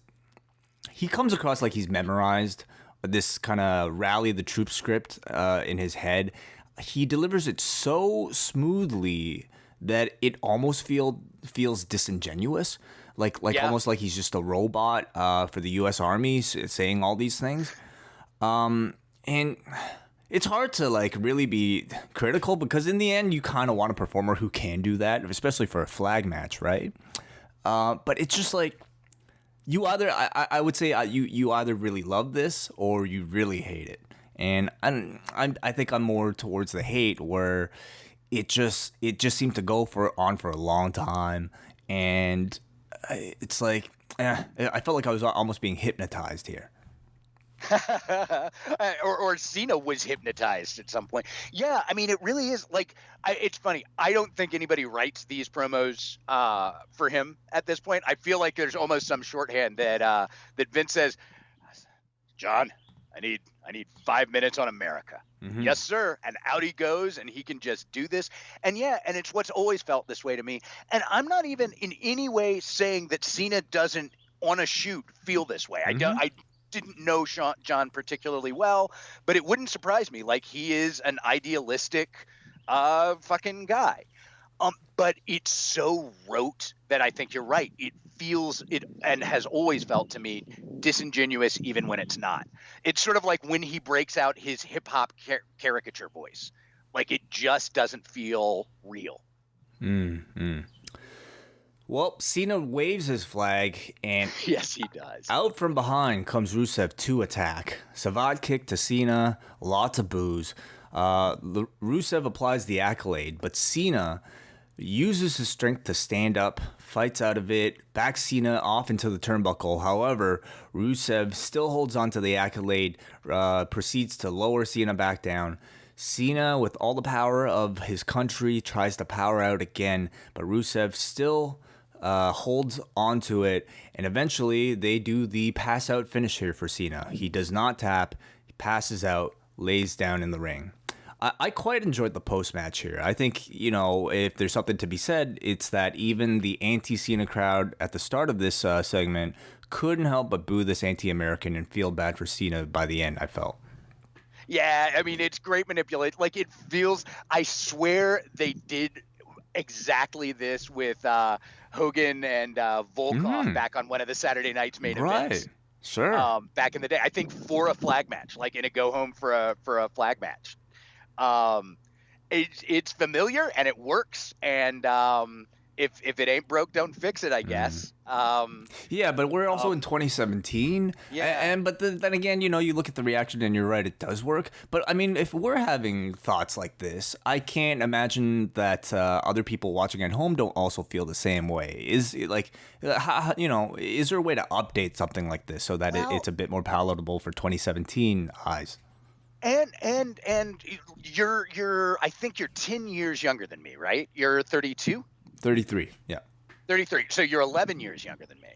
comes across like he's memorized this kind of rally the troops script in his head. He delivers it so smoothly that it almost feels disingenuous, like almost like he's just a robot for the U.S. Army saying all these things. And it's hard to, like, really be critical, because in the end, you kind of want a performer who can do that, especially for a flag match, right? But it's just like, I would say you either really love this or you really hate it. And I think I'm more towards the hate, where it just seemed to go on for a long time, and it's like I felt like I was almost being hypnotized here. or Cena was hypnotized at some point. Yeah, I mean, it really is like, it's funny. I don't think anybody writes these promos for him at this point. I feel like there's almost some shorthand that Vince says, "John, I need 5 minutes on America." Mm-hmm. Yes, sir. And out he goes, and he can just do this. And and it's what's always felt this way to me. And I'm not even in any way saying that Cena doesn't on a shoot feel this way. Mm-hmm. I didn't know John particularly well, but it wouldn't surprise me. Like, he is an idealistic fucking guy. But it's so rote that I think you're right. It feels it, and has always felt to me, disingenuous even when it's not. It's sort of like when he breaks out his hip hop caricature voice. Like, it just doesn't feel real. Well, Cena waves his flag, and yes, he does. Out from behind comes Rusev to attack. Savate kick to Cena, lots of boos. Rusev applies the accolade, but Cena uses his strength to stand up, fights out of it, backs Cena off into the turnbuckle. However, Rusev still holds on to the accolade, proceeds to lower Cena back down. Cena, with all the power of his country, tries to power out again, but Rusev still holds onto it, and eventually they do the pass out finish here for Cena. He does not tap, he passes out, lays down in the ring. I quite enjoyed the post-match here. I think, if there's something to be said, it's that even the anti-Cena crowd at the start of this segment couldn't help but boo this anti-American and feel bad for Cena by the end, I felt. Yeah, I mean, it's great manipulation. Like, it feels, I swear they did exactly this with Hogan and Volkov back on one of the Saturday night's main events. Sure. Back in the day, I think for a flag match, like in a go home for a flag match. It's familiar and it works, and if it ain't broke, don't fix it, I guess. Yeah, but we're also in 2017. Yeah. But then again, you look at the reaction and you're right, it does work. But I mean, if we're having thoughts like this, I can't imagine that other people watching at home don't also feel the same way. Is there a way to update something like this so that it's a bit more palatable for 2017 eyes? And you're I think you're 10 years younger than me, right? You're 32? 33, yeah. 33. So you're 11 years younger than me.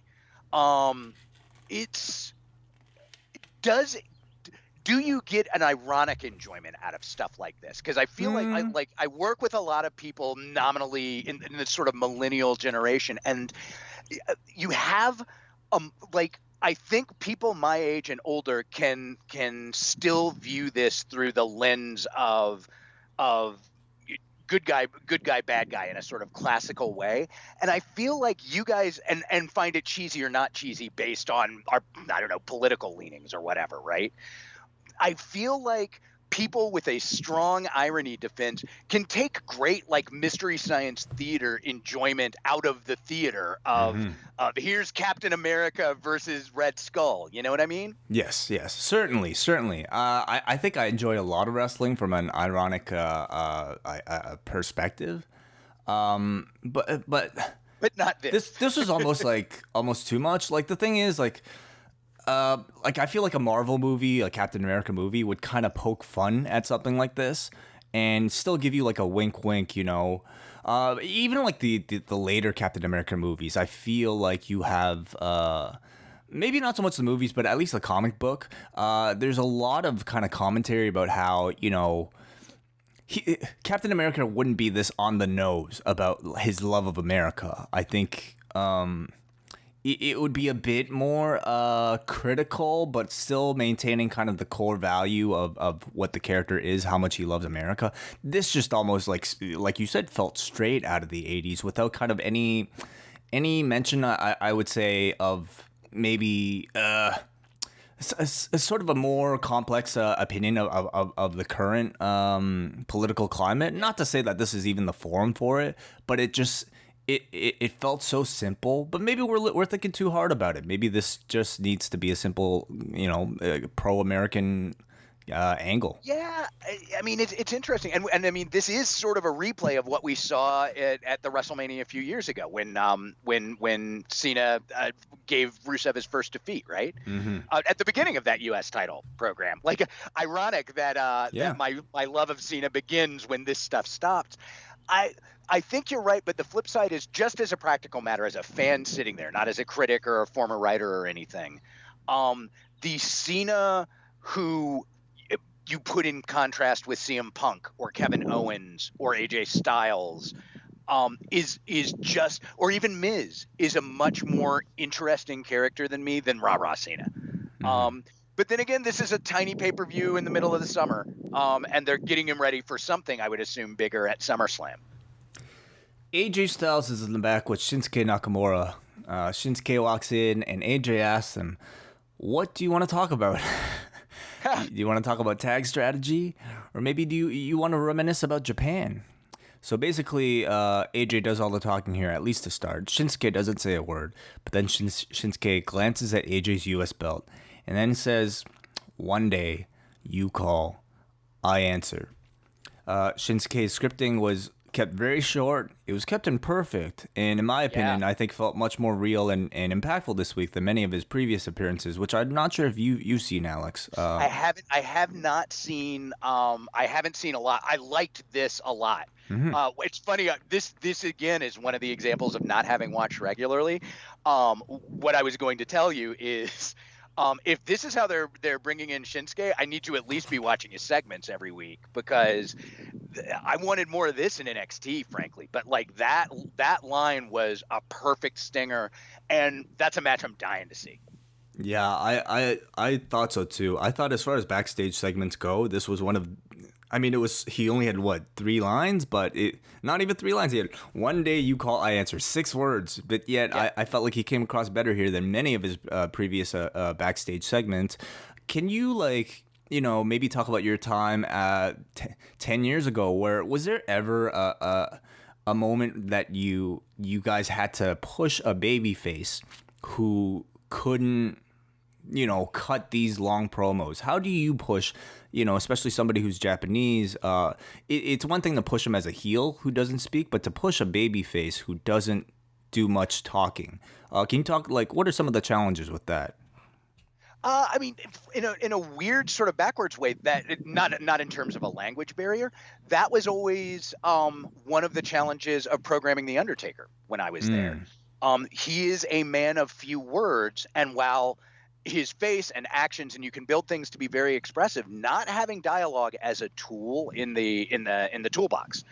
Do you get an ironic enjoyment out of stuff like this? Because I feel like I work with a lot of people nominally in this sort of millennial generation, and you have I think people my age and older can still view this through the lens of good guy, bad guy in a sort of classical way. And I feel like you guys and find it cheesy or not cheesy based on our, I don't know, political leanings or whatever, right? I feel like people with a strong irony defense can take great mystery science theater enjoyment out of the theater of here's Captain America versus Red Skull. You know what I mean? Yes, certainly. I think I enjoy a lot of wrestling from an ironic perspective, but not this. This was almost too much. Like the thing is I feel like a Marvel movie, a Captain America movie, would kind of poke fun at something like this and still give you a wink, even the later Captain America movies. I feel like you have maybe not so much the movies, but at least the comic book. There's a lot of kind of commentary about how Captain America wouldn't be this on the nose about his love of America. I think. It would be a bit more critical, but still maintaining kind of the core value of what the character is, how much he loves America. This just almost like you said, felt straight out of the 80s without kind of any mention, I would say, of maybe a sort of a more complex opinion of the current political climate. Not to say that this is even the forum for it, but it just... It felt so simple, but maybe we're thinking too hard about it. Maybe this just needs to be a simple, pro-American angle. Yeah, I mean it's interesting, and I mean this is sort of a replay of what we saw at the WrestleMania a few years ago when Cena gave Rusev his first defeat, right? At the beginning of that U.S. title program. Ironic that that my love of Cena begins when this stuff stopped. I think you're right, but the flip side is, just as a practical matter, as a fan sitting there, not as a critic or a former writer or anything, the Cena who you put in contrast with CM Punk or Kevin Owens or AJ Styles is just, or even Miz, is a much more interesting character than me than Rah-Rah Cena. But then again, this is a tiny pay-per-view in the middle of the summer, and they're getting him ready for something, I would assume, bigger at SummerSlam. AJ Styles is in the back with Shinsuke Nakamura. Shinsuke walks in, and AJ asks him, "What do you want to talk about?" Do you want to talk about tag strategy? Or maybe do you want to reminisce about Japan? So basically, AJ does all the talking here, at least to start. Shinsuke doesn't say a word, but then Shinsuke glances at AJ's US belt, and then says, "One day, you call, I answer." Shinsuke's scripting was kept very short. It was kept imperfect, and in my opinion, I think felt much more real and impactful this week than many of his previous appearances, which I'm not sure if you've seen, Alex. I have not seen. I haven't seen a lot. I liked this a lot. It's funny. This again is one of the examples of not having watched regularly. What I was going to tell you is, if this is how they're bringing in Shinsuke, I need to at least be watching his segments every week, because I wanted more of this in NXT, frankly. But that line was a perfect stinger, and that's a match I'm dying to see. Yeah, I thought so too. I thought as far as backstage segments go, this was one of... I mean, he only had, 3 lines? But not even 3 lines. He had, "One day you call, I answer." 6 words. But yet, I felt like he came across better here than many of his previous backstage segments. Can you, maybe talk about your time 10 years ago? Was there ever a moment that you guys had to push a babyface who couldn't, cut these long promos? How do you push, especially somebody who's Japanese? It's one thing to push him as a heel who doesn't speak, but to push a babyface who doesn't do much talking. Can you talk, what are some of the challenges with that? I mean, in a weird sort of backwards way, that not in terms of a language barrier, that was always one of the challenges of programming the Undertaker when I was there. He is a man of few words, and while his face and actions, and you can build things to be very expressive, not having dialogue as a tool in the toolbox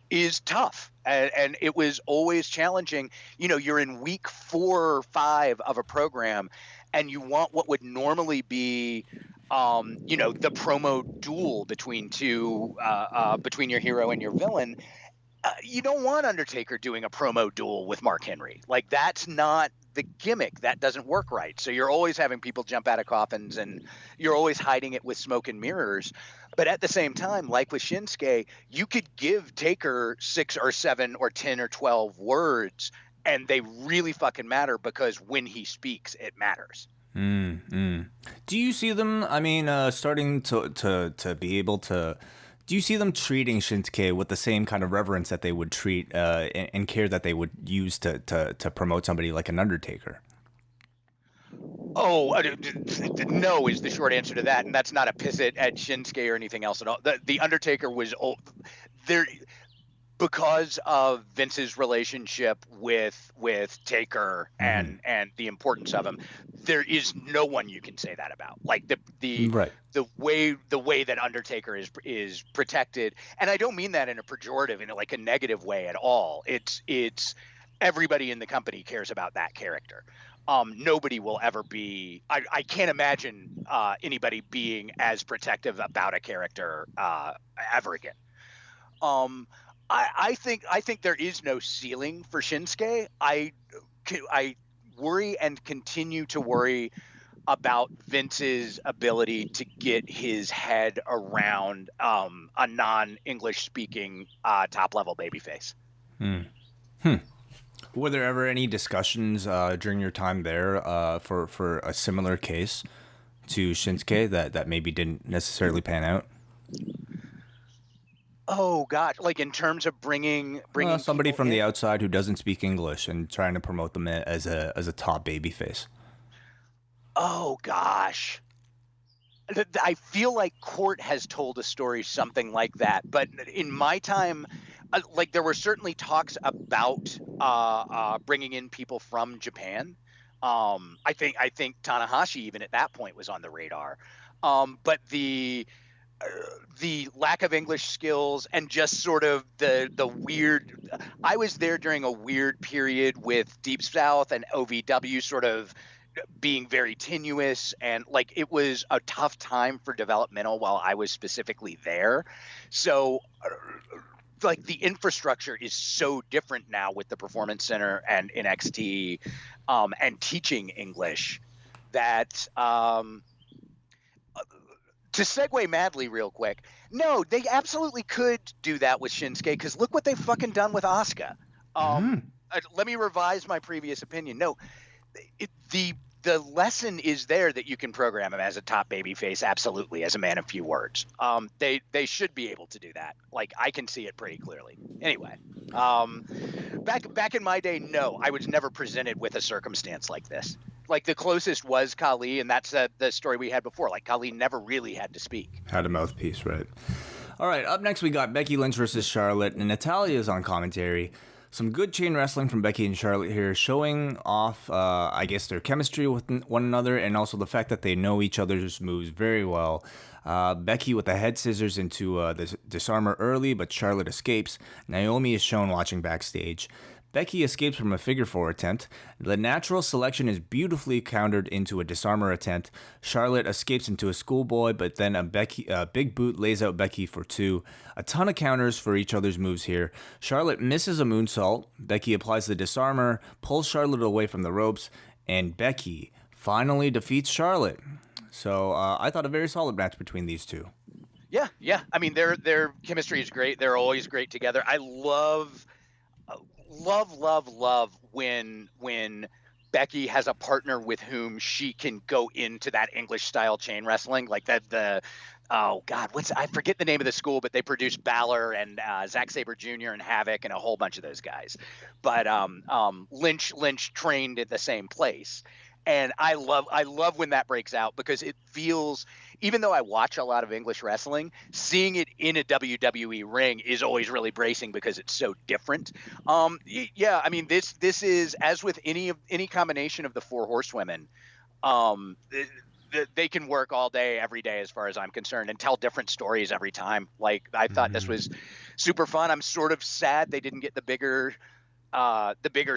is tough. And it was always challenging. You're in week 4 or 5 of a program, and you want what would normally be, the promo duel between your hero and your villain. You don't want Undertaker doing a promo duel with Mark Henry. That's not the gimmick. That doesn't work right. So you're always having people jump out of coffins, and you're always hiding it with smoke and mirrors. But at the same time, like with Shinsuke, you could give Taker 6 or 7 or 10 or 12 words, and they really fucking matter, because when he speaks, it matters. Do you see them, starting to be able to... Do you see them treating Shinsuke with the same kind of reverence that they would treat and care that they would use to promote somebody like an Undertaker? Oh, no is the short answer to that, and that's not a piss at Shinsuke or anything else at all. The Undertaker was there because of Vince's relationship with Taker and the importance of him. There is no one you can say that about. The way that Undertaker is protected, and I don't mean that in a pejorative, in a negative way at all. It's everybody in the company cares about that character. Nobody will ever be. I can't imagine anybody being as protective about a character ever again. I think there is no ceiling for Shinsuke. I worry and continue to worry about Vince's ability to get his head around a non-English speaking top level babyface. Were there ever any discussions during your time there for a similar case to Shinsuke that maybe didn't necessarily pan out? Oh God! In terms of bringing somebody from the outside who doesn't speak English and trying to promote them as a top babyface. Oh gosh, I feel like Court has told a story something like that, but in my time, there were certainly talks about bringing in people from Japan. I think Tanahashi even at that point was on the radar, but the lack of English skills and just sort of the weird. I was there during a weird period with Deep South and OVW sort of being very tenuous, and it was a tough time for developmental while I was specifically there. So the infrastructure is so different now with the Performance Center and NXT and teaching English that to segue madly real quick, no, they absolutely could do that with Shinsuke, because look what they've fucking done with Asuka. Let me revise my previous opinion. No, the lesson is there that you can program him as a top babyface, absolutely, as a man of few words. They should be able to do that. I can see it pretty clearly. Anyway, back in my day, no, I was never presented with a circumstance like this. The closest was Khali, and that's the story we had before. Khali never really had to speak. Had a mouthpiece, right? All right, up next we got Becky Lynch versus Charlotte, and Natalia's on commentary. Some good chain wrestling from Becky and Charlotte here, showing off, I guess, their chemistry with one another, and also the fact that they know each other's moves very well. Becky with the head scissors into the disarmer early, but Charlotte escapes. Naomi is shown watching backstage. Becky escapes from a figure four attempt. The natural selection is beautifully countered into a disarmer attempt. Charlotte escapes into a schoolboy, but then a big boot lays out Becky for 2. A ton of counters for each other's moves here. Charlotte misses a moonsault. Becky applies the disarmer, pulls Charlotte away from the ropes, and Becky finally defeats Charlotte. So I thought a very solid match between these two. Yeah. I mean, their chemistry is great. They're always great together. I love when Becky has a partner with whom she can go into that English style chain wrestling, like that. Oh God, I forget the name of the school, but they produced Balor and Zack Sabre Jr. and Havoc and a whole bunch of those guys. But Lynch trained at the same place. And I love when that breaks out, because it feels, even though I watch a lot of English wrestling, seeing it in a WWE ring is always really bracing because it's so different. Yeah, I mean, this is, as with any combination of the four horsewomen, they can work all day, every day, as far as I'm concerned, and tell different stories every time. Like, I thought this was super fun. I'm sort of sad they didn't get the bigger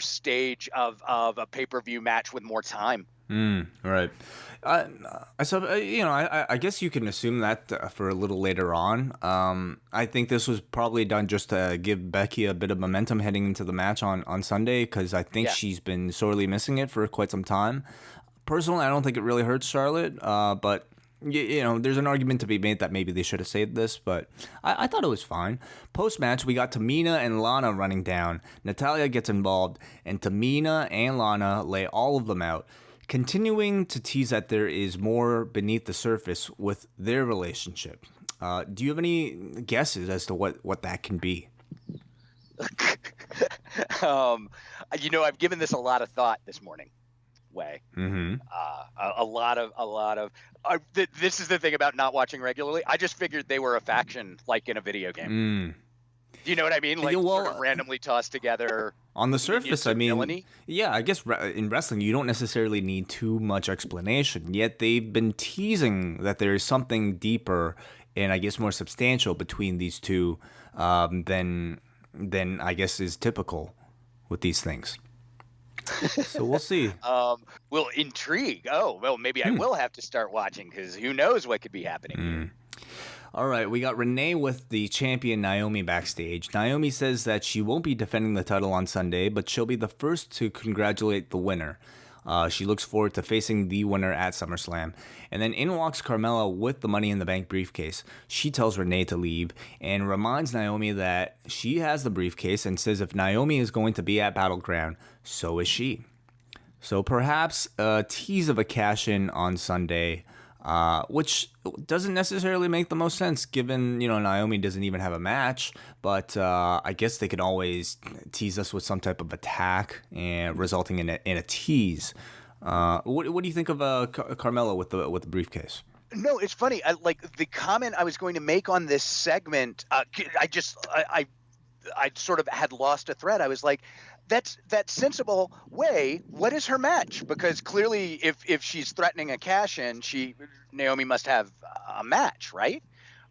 stage of a pay-per-view match with more time. Right. I guess you can assume that for a little later on. I think this was probably done just to give Becky a bit of momentum heading into the match on Sunday, because I think she's been sorely missing it for quite some time. Personally, I don't think it really hurts Charlotte, but there's an argument to be made that maybe they should have saved this, but I thought it was fine. Post-match, we got Tamina and Lana running down. Natalya gets involved, and Tamina and Lana lay all of them out, continuing to tease that there is more beneath the surface with their relationship. Do you have any guesses as to what that can be? I've given this a lot of thought this morning. Way. A lot of this is the thing about not watching regularly. I just figured they were a faction, like in a video game. Do you know what I mean? Like, sort of randomly tossed together. On the surface, I mean, villainy. Yeah, I guess in wrestling you don't necessarily need too much explanation. Yet they've been teasing that there is something deeper and I guess more substantial between these two than I guess is typical with these things. So we'll see. Well, intrigue. Oh, well, maybe I will have to start watching, because who knows what could be happening. All right, we got Renee with the champion Naomi backstage. Naomi says that she won't be defending the title on Sunday, but she'll be the first to congratulate the winner. She looks forward to facing the winner at SummerSlam. And then in walks Carmella with the Money in the Bank briefcase. She tells Renee to leave and reminds Naomi that she has the briefcase, and says if Naomi is going to be at Battleground, so is she. So perhaps a tease of a cash-in on Sunday, which doesn't necessarily make the most sense given, Naomi doesn't even have a match. But I guess they can always tease us with some type of attack and resulting in a tease. What do you think of Carmella with the briefcase? No, it's funny. The comment I was going to make on this segment, I sort of had lost a thread. I was like, that's that sensible way. What is her match? Because clearly, if she's threatening a cash-in, Naomi must have a match, right?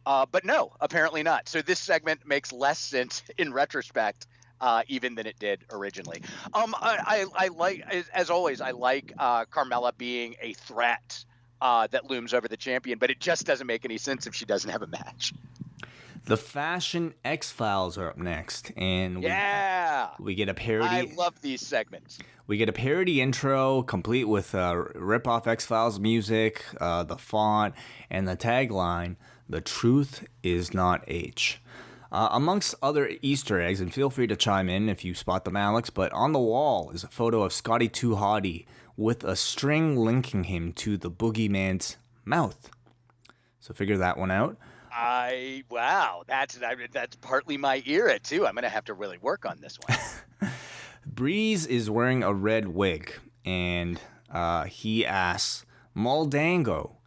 But no, apparently not. So this segment makes less sense in retrospect, even than it did originally. I like, as always, I like Carmella being a threat that looms over the champion, but it just doesn't make any sense if she doesn't have a match. The Fashion X-Files are up next, and we get a parody. I love these segments. We get a parody intro complete with rip-off X-Files music, the font, and the tagline, "The truth is not H." Amongst other Easter eggs, and feel free to chime in if you spot them, Alex, but on the wall is a photo of Scotty 2 Hotty with a string linking him to the boogeyman's mouth. So figure that one out. That's partly my era too. I'm gonna have to really work on this one. Breeze is wearing a red wig, and he asks Muldango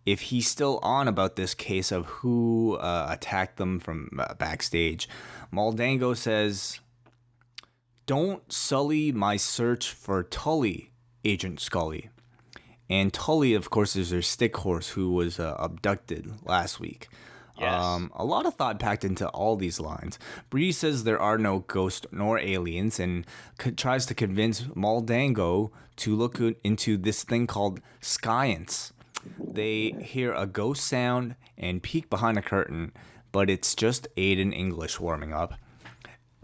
if he's still on about this case of who attacked them from backstage. Muldango says, "Don't sully my search for Tully, Agent Scully." And Tully, of course, is their stick horse who was abducted last week. Yes. A lot of thought packed into all these lines. Bree says there are no ghosts nor aliens, and tries to convince Muldango to look into this thing called science. They hear a ghost sound and peek behind a curtain, but it's just Aiden English warming up.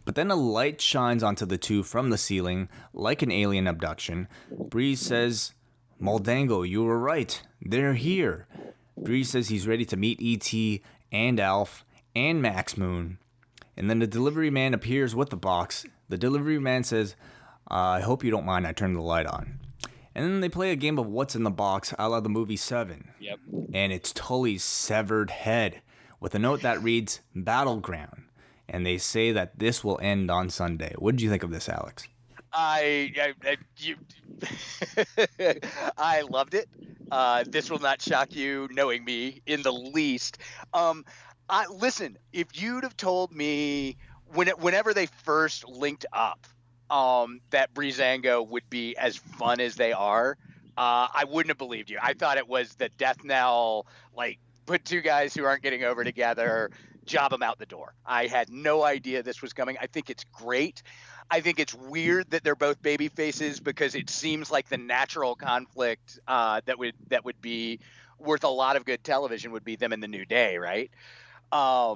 But then a light shines onto the two from the ceiling, like an alien abduction. Bree says, "Muldango, you were right. They're here." Bree says he's ready to meet E.T., and Alf and Max Moon. And then the delivery man appears with the box. The delivery man says, I hope you don't mind I turned the light on. And then they play a game of what's in the box a la the movie Seven. Yep. And it's Tully's severed head with a note that reads Battleground. And they say that this will end on Sunday. What did you think of this, Alex? I loved it. This will not shock you, knowing me, in the least. Listen, if you'd have told me whenever they first linked up that Breezango would be as fun as they are, I wouldn't have believed you. I thought it was the death knell, like put two guys who aren't getting over together, job them out the door. I had no idea this was coming. I think it's great. I think it's weird that they're both baby faces because it seems like the natural conflict that would be worth a lot of good television would be them in the New Day, right? I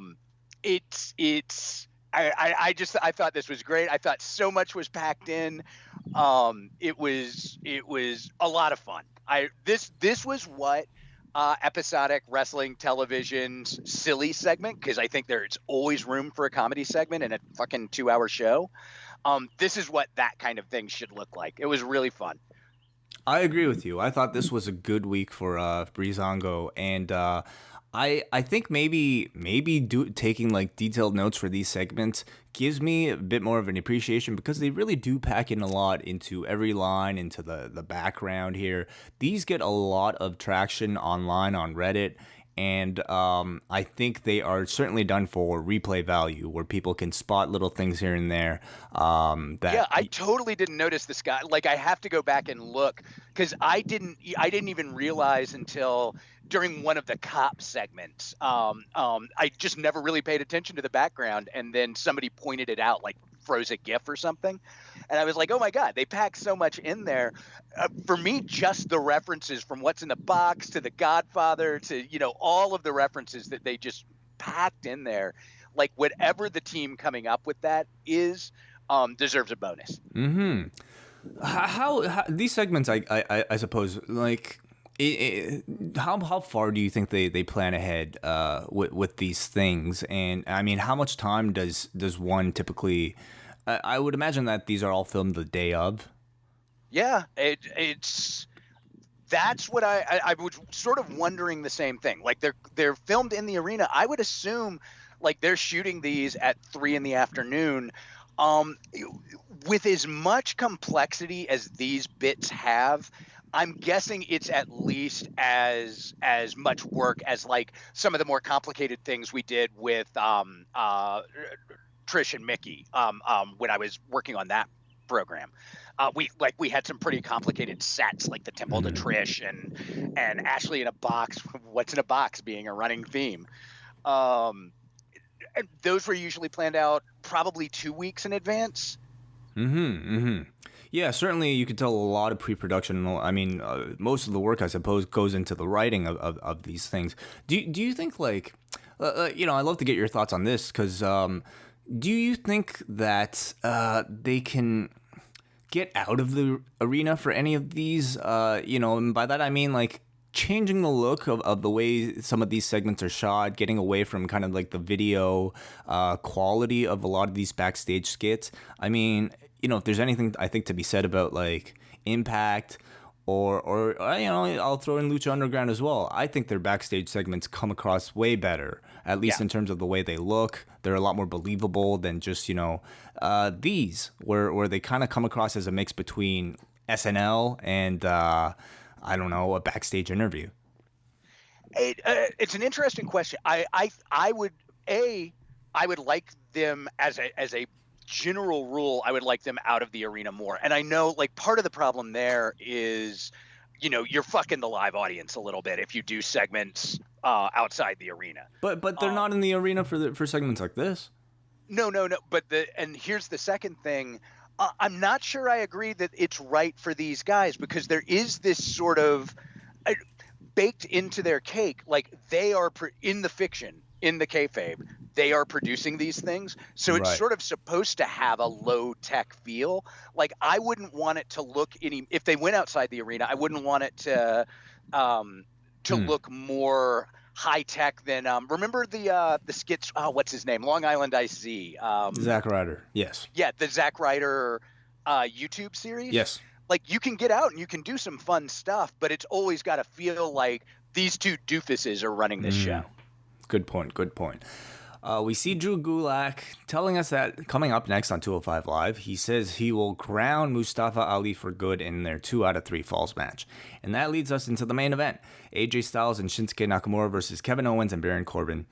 thought this was great. I thought so much was packed in. It was a lot of fun. This was what episodic wrestling television's silly segment, because I think there's always room for a comedy segment in a fucking 2-hour show. This is what that kind of thing should look like. It was really fun. I agree with you. I thought this was a good week for Breezango, and I think maybe taking like detailed notes for these segments gives me a bit more of an appreciation, because they really do pack in a lot into every line, into the background here. These get a lot of traction online on Reddit. And I think they are certainly done for replay value, where people can spot little things here and there. I totally didn't notice this guy. Like, I have to go back and look, because I didn't even realize until during one of the cop segments. I just never really paid attention to the background, and then somebody pointed it out, like froze a GIF or something. And I was like, oh my God, they packed so much in there. For me, just the references from what's in the box to The Godfather to, all of the references that they just packed in there, like whatever the team coming up with that is, deserves a bonus. Mm-hmm. How these segments, I suppose, like, how far do you think they plan ahead with these things? And I mean, how much time does one typically? I would imagine that these are all filmed the day of. Yeah, that's what I was sort of wondering the same thing. Like they're filmed in the arena. I would assume like they're shooting these at 3 p.m. With as much complexity as these bits have, I'm guessing it's at least as much work as like some of the more complicated things we did with Trish and Mickey when I was working on that program. We had some pretty complicated sets, like the Temple to Trish and Ashley in a box. What's in a box being a running theme. And those were usually planned out probably 2 weeks in advance. Yeah, certainly you could tell a lot of pre-production. I mean, most of the work, I suppose, goes into the writing of these things. Do you think, like, I'd love to get your thoughts on this, because do you think that they can get out of the arena for any of these? And by that I mean, like, changing the look of the way some of these segments are shot, getting away from kind of like the video quality of a lot of these backstage skits. I mean, if there's anything I think to be said about like Impact or I'll throw in Lucha Underground as well. I think their backstage segments come across way better, at least in terms of the way they look. They're a lot more believable than just, these where they kind of come across as a mix between SNL and a backstage interview. It's an interesting question. I would like them as a general rule. I would like them out of the arena more. And I know, like, part of the problem there is, you're fucking the live audience a little bit if you do segments outside the arena. But they're not in the arena for segments like this. No. But and here's the second thing. I'm not sure I agree that it's right for these guys, because there is this sort of baked into their cake, like they are in the fiction, in the kayfabe, they are producing these things. So it's sort of supposed to have a low tech feel. Like, I wouldn't want it to look if they went outside the arena, I wouldn't want it to look more high tech than remember the skits. What's his name? Long Island IC. Zack Ryder. Yes. Yeah, the Zack Ryder YouTube series. Yes. Like, you can get out and you can do some fun stuff, but it's always got to feel like these two doofuses are running this show. Good point. Good point. We see Drew Gulak telling us that coming up next on 205 Live, he says he will crown Mustafa Ali for good in their 2 out of 3 falls match. And that leads us into the main event. AJ Styles and Shinsuke Nakamura versus Kevin Owens and Baron Corbin.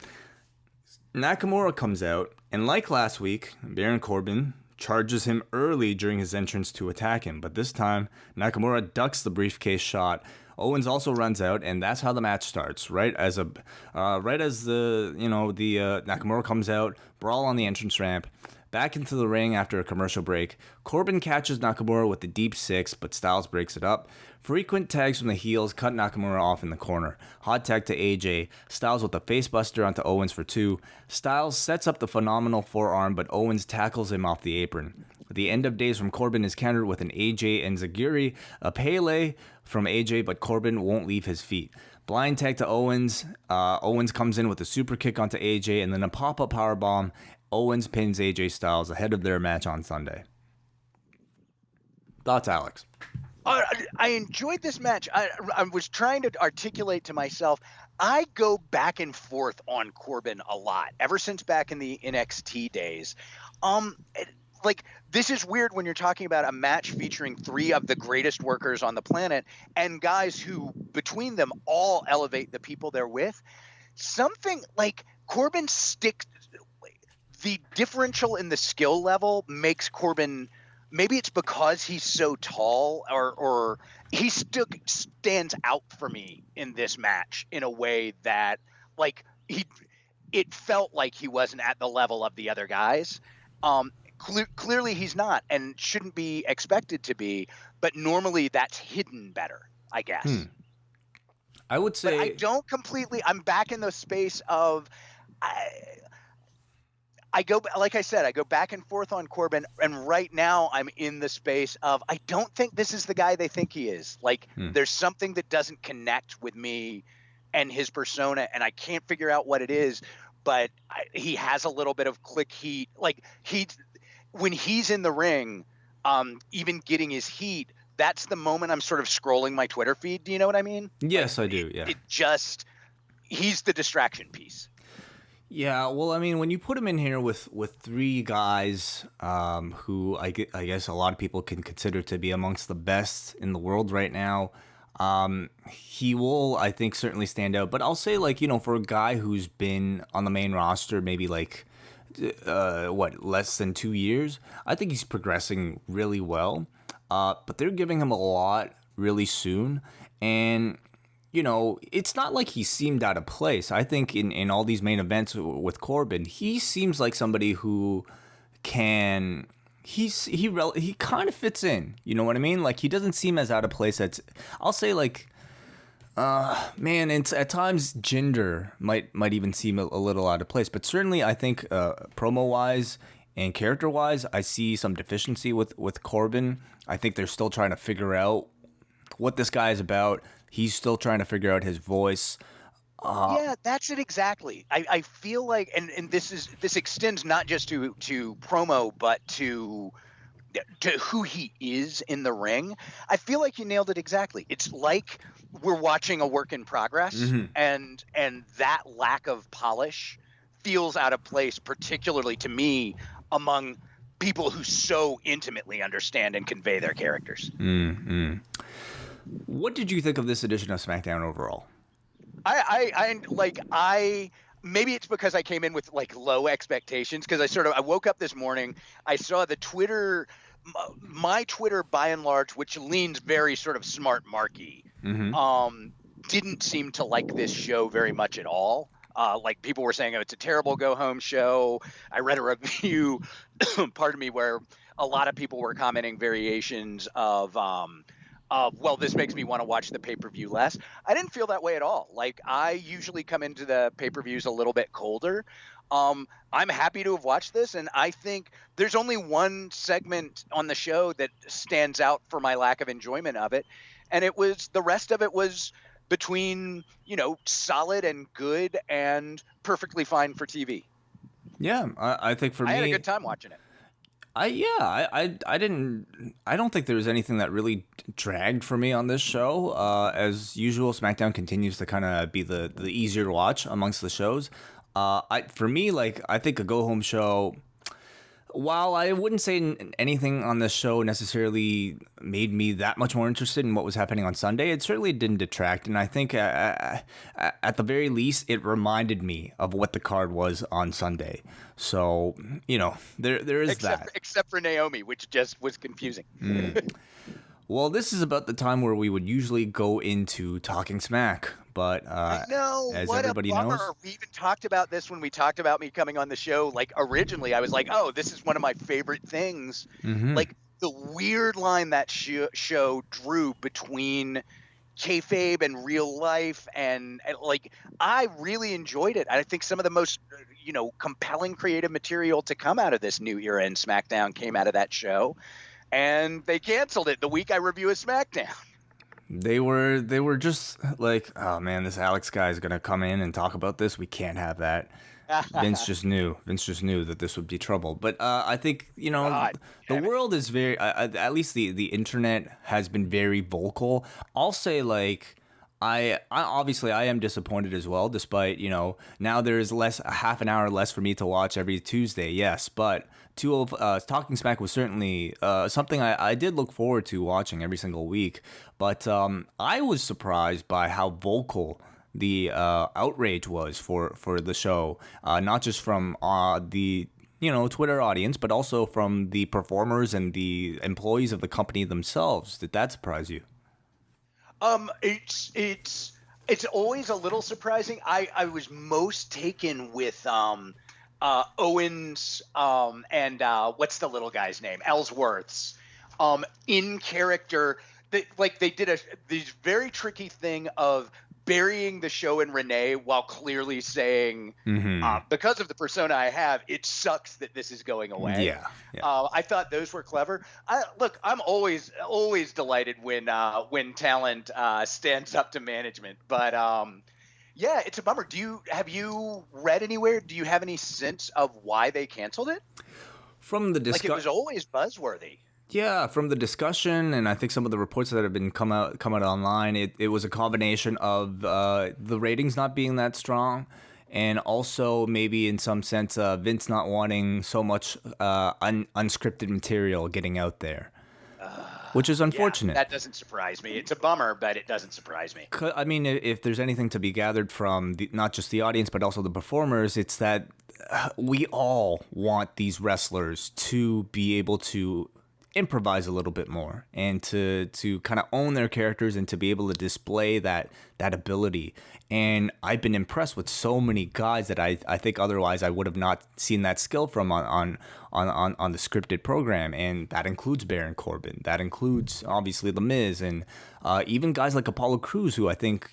Nakamura comes out, and like last week, Baron Corbin charges him early during his entrance to attack him, but this time Nakamura ducks the briefcase shot. Owens also runs out, and that's how the match starts. Right as the Nakamura comes out, brawl on the entrance ramp, back into the ring after a commercial break. Corbin catches Nakamura with the deep 6, but Styles breaks it up. Frequent tags from the heels cut Nakamura off in the corner. Hot tag to AJ. Styles with a facebuster onto Owens for 2. Styles sets up the phenomenal forearm, but Owens tackles him off the apron. The end of days from Corbin is countered with an AJ Enziguri, a Pele from AJ, but Corbin won't leave his feet. Blind tag to Owens. Owens comes in with a super kick onto AJ, and then a pop-up powerbomb. Owens pins AJ Styles ahead of their match on Sunday. Thoughts, Alex? I enjoyed this match. I was trying to articulate to myself, I go back and forth on Corbin a lot, ever since back in the NXT days. Like, this is weird when you're talking about a match featuring 3 of the greatest workers on the planet and guys who, between them, all elevate the people they're with. Something like Corbin the differential in the skill level makes Corbin, maybe it's because he's so tall or he still stands out for me in this match in a way that, like, it felt like he wasn't at the level of the other guys. Clearly he's not and shouldn't be expected to be, but normally that's hidden better, I guess. I would say, but I don't completely. I'm back in the space of I go, like I said, I go back and forth on Corbin, and right now I'm in the space of I don't think this is the guy they think he is. Like, there's something that doesn't connect with me and his persona, and I can't figure out what it is, but he has a little bit of click heat. Like, when he's in the ring, even getting his heat, that's the moment I'm sort of scrolling my Twitter feed. Do you know what I mean? Yes, I do. Yeah. He's the distraction piece. Yeah, well, I mean, when you put him in here with 3 guys who I guess a lot of people can consider to be amongst the best in the world right now, he will, I think, certainly stand out. But I'll say, like, for a guy who's been on the main roster maybe like less than 2 years, I think he's progressing really well. But they're giving him a lot really soon, and it's not like he seemed out of place. I think in all these main events with Corbin, he seems like somebody who can. He kind of fits in. You know what I mean? Like, he doesn't seem as out of place. I'll say, like, man, at times Jinder might even seem a little out of place. But certainly, I think promo wise and character wise, I see some deficiency with Corbin. I think they're still trying to figure out what this guy is about. He's still trying to figure out his voice. Yeah, that's it exactly. I feel like, and this extends not just to promo, but to who he is in the ring. I feel like you nailed it exactly. It's like we're watching a work in progress, and that lack of polish feels out of place, particularly to me, among people who so intimately understand and convey their characters. What did you think of this edition of SmackDown overall? I maybe it's because I came in with like low expectations, because I woke up this morning, I saw the Twitter, my Twitter by and large, which leans very sort of smart marky, didn't seem to like this show very much at all. Like, people were saying, oh, it's a terrible go home show. I read a review, pardon me, where a lot of people were commenting variations of, well, this makes me want to watch the pay-per-view less. I didn't feel that way at all. Like, I usually come into the pay-per-views a little bit colder. I'm happy to have watched this, and I think there's only one segment on the show that stands out for my lack of enjoyment of it, and the rest of it was between, solid and good and perfectly fine for TV. Yeah, I think for me, I had a good time watching it. I don't think there was anything that really dragged for me on this show. As usual, SmackDown continues to kind of be the easier to watch amongst the shows. For me, I think a go home show, while I wouldn't say anything on this show necessarily made me that much more interested in what was happening on Sunday, it certainly didn't detract. And I think at the very least, it reminded me of what the card was on Sunday. So, there is that. Except for Naomi, which just was confusing. Well, this is about the time where we would usually go into Talking Smack. But as what everybody a bummer. knows, We even talked about this when we talked about me coming on the show. Originally, I was like, oh, this is one of my favorite things. Mm-hmm. The weird line that show drew between kayfabe and real life, and I really enjoyed it. I think some of the most compelling creative material to come out of this new era in SmackDown came out of that show, and they canceled it the week I review a SmackDown. They were just like, oh man, this Alex guy is gonna come in and talk about this. We can't have that. Vince just knew that this would be trouble. But I think the world is very, at least the internet has been very vocal. I'll say I obviously I am disappointed as well, despite now there's a half an hour less for me to watch every Tuesday. Yes, but Talking Smack was certainly something I did look forward to watching every single week. But I was surprised by how vocal the outrage was for the show, not just from the Twitter audience, but also from the performers and the employees of the company themselves. Did that surprise you? It's always a little surprising. I was most taken with Owens and what's the little guy's name? Ellsworth's in character. They did this very tricky thing of burying the show in Renee while clearly saying, because of the persona I have, it sucks that this is going away. Yeah. I thought those were clever. I'm always delighted when talent stands up to management. But yeah, it's a bummer. Have you read anywhere? Do you have any sense of why they canceled it? From the discussion, it was always buzzworthy. Yeah, from the discussion, and I think some of the reports that have been come out online, it was a combination of the ratings not being that strong, and also maybe in some sense Vince not wanting so much unscripted material getting out there, which is unfortunate. Yeah, that doesn't surprise me. It's a bummer, but it doesn't surprise me. I mean, if there's anything to be gathered from not just the audience but also the performers, it's that we all want these wrestlers to be able to improvise a little bit more and to kind of own their characters and to be able to display that ability. And I've been impressed with so many guys that I think otherwise I would have not seen that skill from on the scripted program, and that includes Baron Corbin, that includes obviously The Miz, and even guys like Apollo Crews, who I think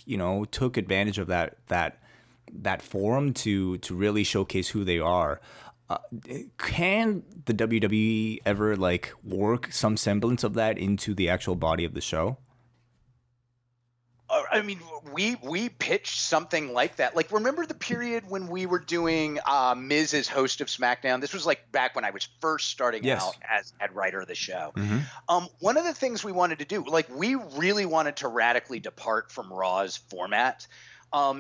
took advantage of that forum to really showcase who they are. Can the WWE ever work some semblance of that into the actual body of the show? I mean, we pitched something like that. Remember the period when we were doing Miz as host of SmackDown? This was back when I was first starting out as head writer of the show. Mm-hmm. One of the things we wanted to do, we really wanted to radically depart from Raw's format.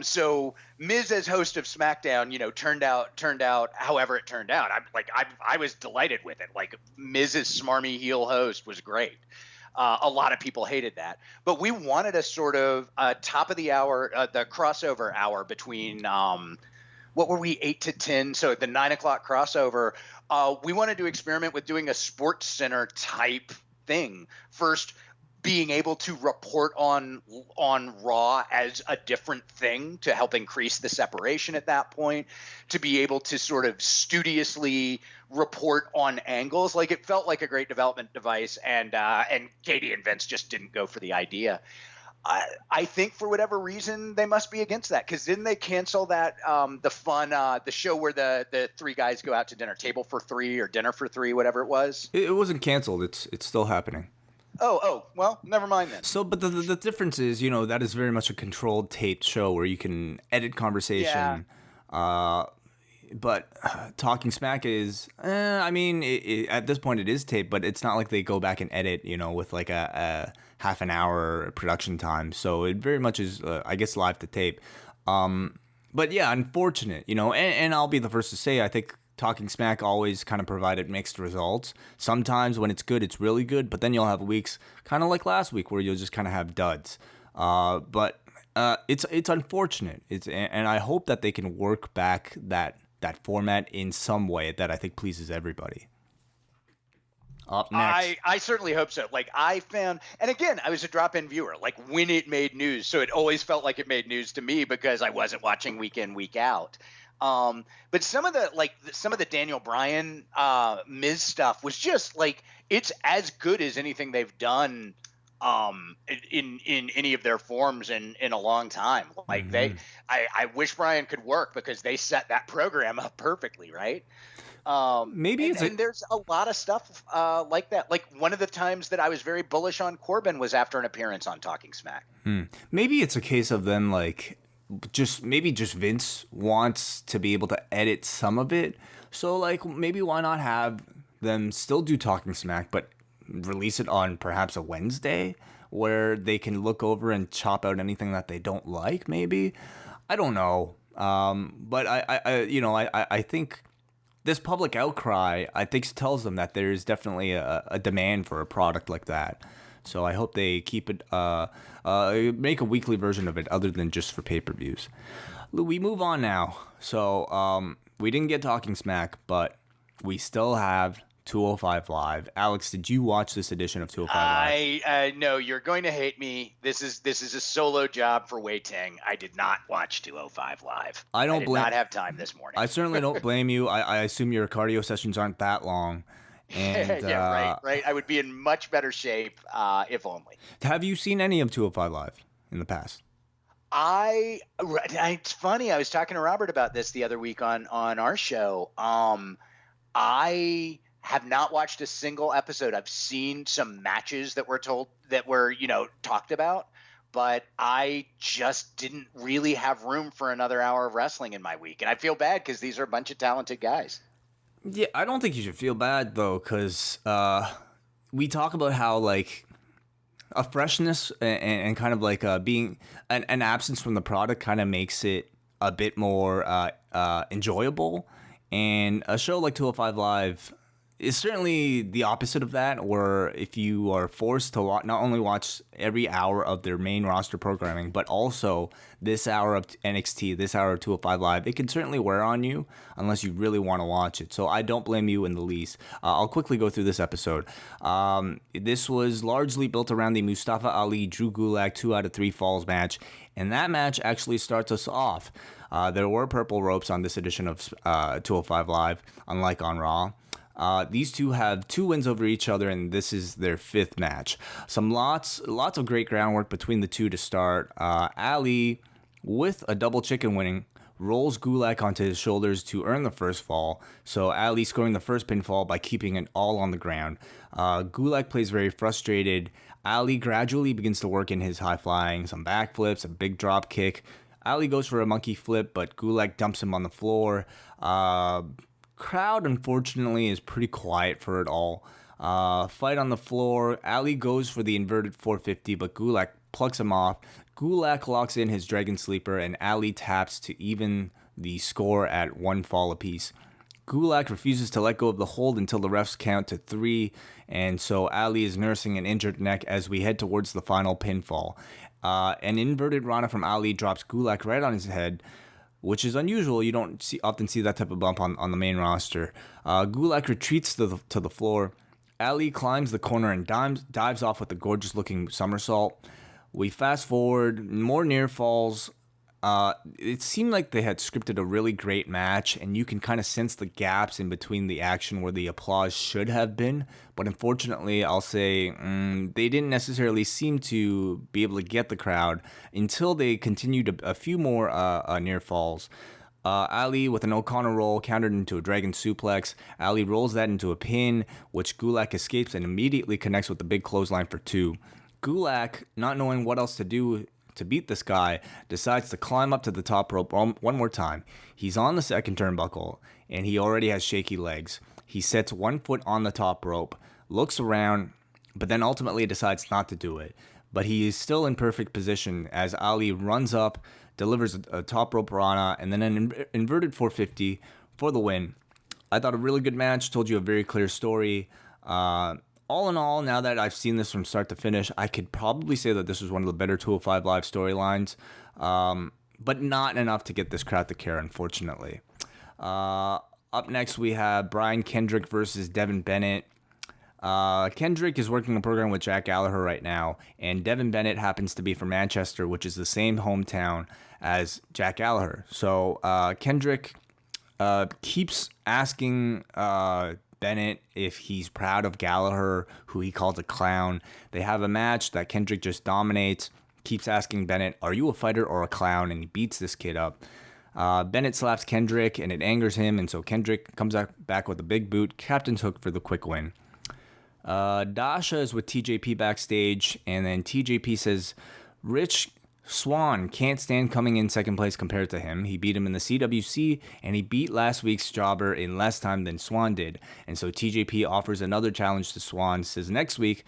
So Miz as host of SmackDown, turned out however it turned out. I was delighted with it. Miz's smarmy heel host was great. A lot of people hated that, but we wanted a sort of top of the hour, the crossover hour between what were we, 8 to 10? So the 9 o'clock crossover. We wanted to experiment with doing a Sports Center type thing. First, being able to report on Raw as a different thing to help increase the separation at that point, to be able to sort of studiously report on angles. It felt like a great development device, and Katie and Vince just didn't go for the idea. I think for whatever reason they must be against that, because didn't they cancel that the show where the three guys go out to dinner, Table for Three or Dinner for Three, whatever it was? It wasn't canceled. It's still happening. Well, never mind then. So, but the difference is, that is very much a controlled, taped show where you can edit conversation. Yeah. But Talking Smack is, at this point it is taped, but it's not like they go back and edit, with like a half an hour production time. So it very much is, I guess, live to tape. But yeah, unfortunate, and I'll be the first to say, I think Talking Smack always kind of provided mixed results. Sometimes when it's good, it's really good, but then you'll have weeks kind of like last week where you'll just kind of have duds. But it's unfortunate. And I hope that they can work back that format in some way that I think pleases everybody. Up next. I certainly hope so. Like, I found, and again, I was a drop-in viewer, like when it made news. So it always felt like it made news to me because I wasn't watching week in, week out. But some of the Daniel Bryan, Miz stuff was just like, it's as good as anything they've done, in any of their forms in a long time. Like I wish Bryan could work because they set that program up perfectly. Right. Maybe and there's a lot of stuff, like that. Like one of the times that I was very bullish on Corbin was after an appearance on Talking Smack. Maybe it's a case of them like, just Vince wants to be able to edit some of it. So like maybe why not have them still do Talking Smack, but release it on perhaps a Wednesday where they can look over and chop out anything that they don't like. Maybe, I don't know. But I think this public outcry, I think, tells them that there is definitely a demand for a product like that. So I hope they keep it, make a weekly version of it other than just for pay-per-views. We move on now. So we didn't get Talking Smack, but we still have 205 Live. Alex, did you watch this edition of 205 Live? No, you're going to hate me. This is a solo job for Wai Ting. I did not watch 205 Live. I did not have time this morning. I certainly don't blame you. I assume your cardio sessions aren't that long. And, yeah, right. I would be in much better shape if only. Have you seen any of 205 Live in the past? It's funny. I was talking to Robert about this the other week on our show. I have not watched a single episode. I've seen some matches that were talked about, but I just didn't really have room for another hour of wrestling in my week. And I feel bad because these are a bunch of talented guys. Yeah, I don't think you should feel bad, though, because we talk about how, like, a freshness and kind of like being an absence from the product kind of makes it a bit more enjoyable. And a show like 205 Live is certainly the opposite of that, where if you are forced to not only watch every hour of their main roster programming, but also this hour of NXT, this hour of 205 Live, it can certainly wear on you unless you really want to watch it. So I don't blame you in the least. I'll quickly go through this episode. This was largely built around the Mustafa Ali, Drew Gulak 2 out of 3 falls match, and that match actually starts us off. There were purple ropes on this edition of 205 Live, unlike on Raw. These two have 2 wins over each other, and this is their 5th match. Lots of great groundwork between the two to start. Ali, with a double chicken winning, rolls Gulak onto his shoulders to earn the first fall. So Ali scoring the first pinfall by keeping it all on the ground. Gulak plays very frustrated. Ali gradually begins to work in his high flying, some backflips, a big drop kick. Ali goes for a monkey flip, but Gulak dumps him on the floor. Crowd, unfortunately, is pretty quiet for it all. Fight on the floor. Ali goes for the inverted 450, but Gulak plucks him off. Gulak locks in his Dragon Sleeper, and Ali taps to even the score at 1 fall apiece. Gulak refuses to let go of the hold until the refs count to 3, and so Ali is nursing an injured neck as we head towards the final pinfall. An inverted Rana from Ali drops Gulak right on his head, which is unusual. You don't often see that type of bump on the main roster. Gulak retreats to the floor. Ali climbs the corner and dives off with a gorgeous-looking somersault. We fast forward, more near falls. It seemed like they had scripted a really great match, and you can kind of sense the gaps in between the action where the applause should have been. But unfortunately, I'll say they didn't necessarily seem to be able to get the crowd until they continued a few more near falls. Ali with an O'Connor roll countered into a dragon suplex. Ali rolls that into a pin, which Gulak escapes and immediately connects with the big clothesline for 2. Gulak, not knowing what else to do to beat this guy, decides to climb up to the top rope one more time. He's on the second turnbuckle, and he already has shaky legs. He sets one foot on the top rope, looks around, but then ultimately decides not to do it. But he is still in perfect position as Ali runs up, delivers a top rope rana, and then an inverted 450 for the win. I thought a really good match, told you a very clear story. All in all, now that I've seen this from start to finish, I could probably say that this was one of the better 205 Live storylines, but not enough to get this crowd to care, unfortunately. Up next, we have Brian Kendrick versus Devin Bennett. Kendrick is working a program with Jack Gallagher right now, and Devin Bennett happens to be from Manchester, which is the same hometown as Jack Gallagher. So Kendrick keeps asking Bennett if he's proud of Gallagher, who he calls a clown. They have a match that Kendrick just dominates, keeps asking Bennett, are you a fighter or a clown? And he beats this kid up. Bennett slaps Kendrick, and it angers him, and so Kendrick comes back with a big boot, captain's hook for the quick win. Dasha is with TJP backstage, and then TJP says Rich Swann can't stand coming in second place compared to him. He beat him in the CWC, and he beat last week's jobber in less time than Swann did. And so TJP offers another challenge to Swann, says next week,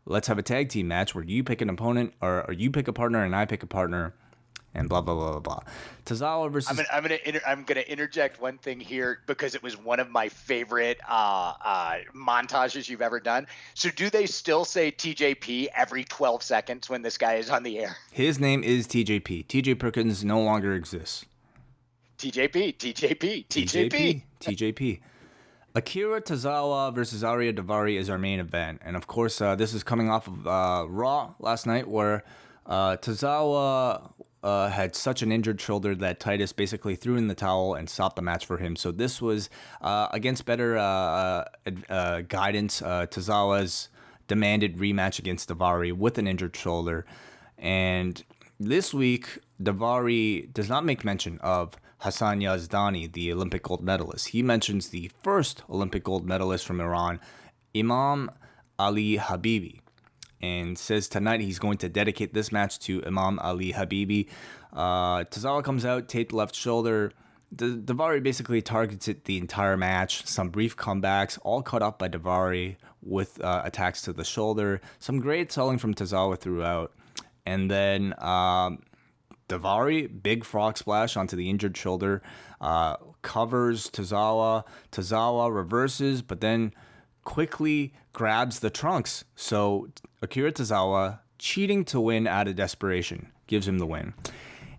let's have a tag team match where you pick an opponent, or you pick a partner and I pick a partner, and blah, blah, blah, blah, blah. Tozawa versus... I'm gonna interject one thing here because it was one of my favorite montages you've ever done. So do they still say TJP every 12 seconds when this guy is on the air? His name is TJP. TJ Perkins no longer exists. TJP. Akira Tozawa versus Arya Daivari is our main event. And of course, this is coming off of Raw last night where Tozawa... had such an injured shoulder that Titus basically threw in the towel and stopped the match for him. So this was against better guidance. Tozawa's demanded rematch against Daivari with an injured shoulder. And this week, Daivari does not make mention of Hassan Yazdani, the Olympic gold medalist. He mentions the first Olympic gold medalist from Iran, Imam Ali Habibi, and says tonight he's going to dedicate this match to Imam Ali Habibi. Tozawa comes out, taped left shoulder. Daivari basically targets it the entire match. Some brief comebacks, all caught up by Daivari with attacks to the shoulder. Some great selling from Tozawa throughout. And then Daivari, big frog splash onto the injured shoulder, covers Tozawa. Tozawa reverses, but then quickly grabs the trunks. So Akira Tozawa, cheating to win out of desperation, gives him the win.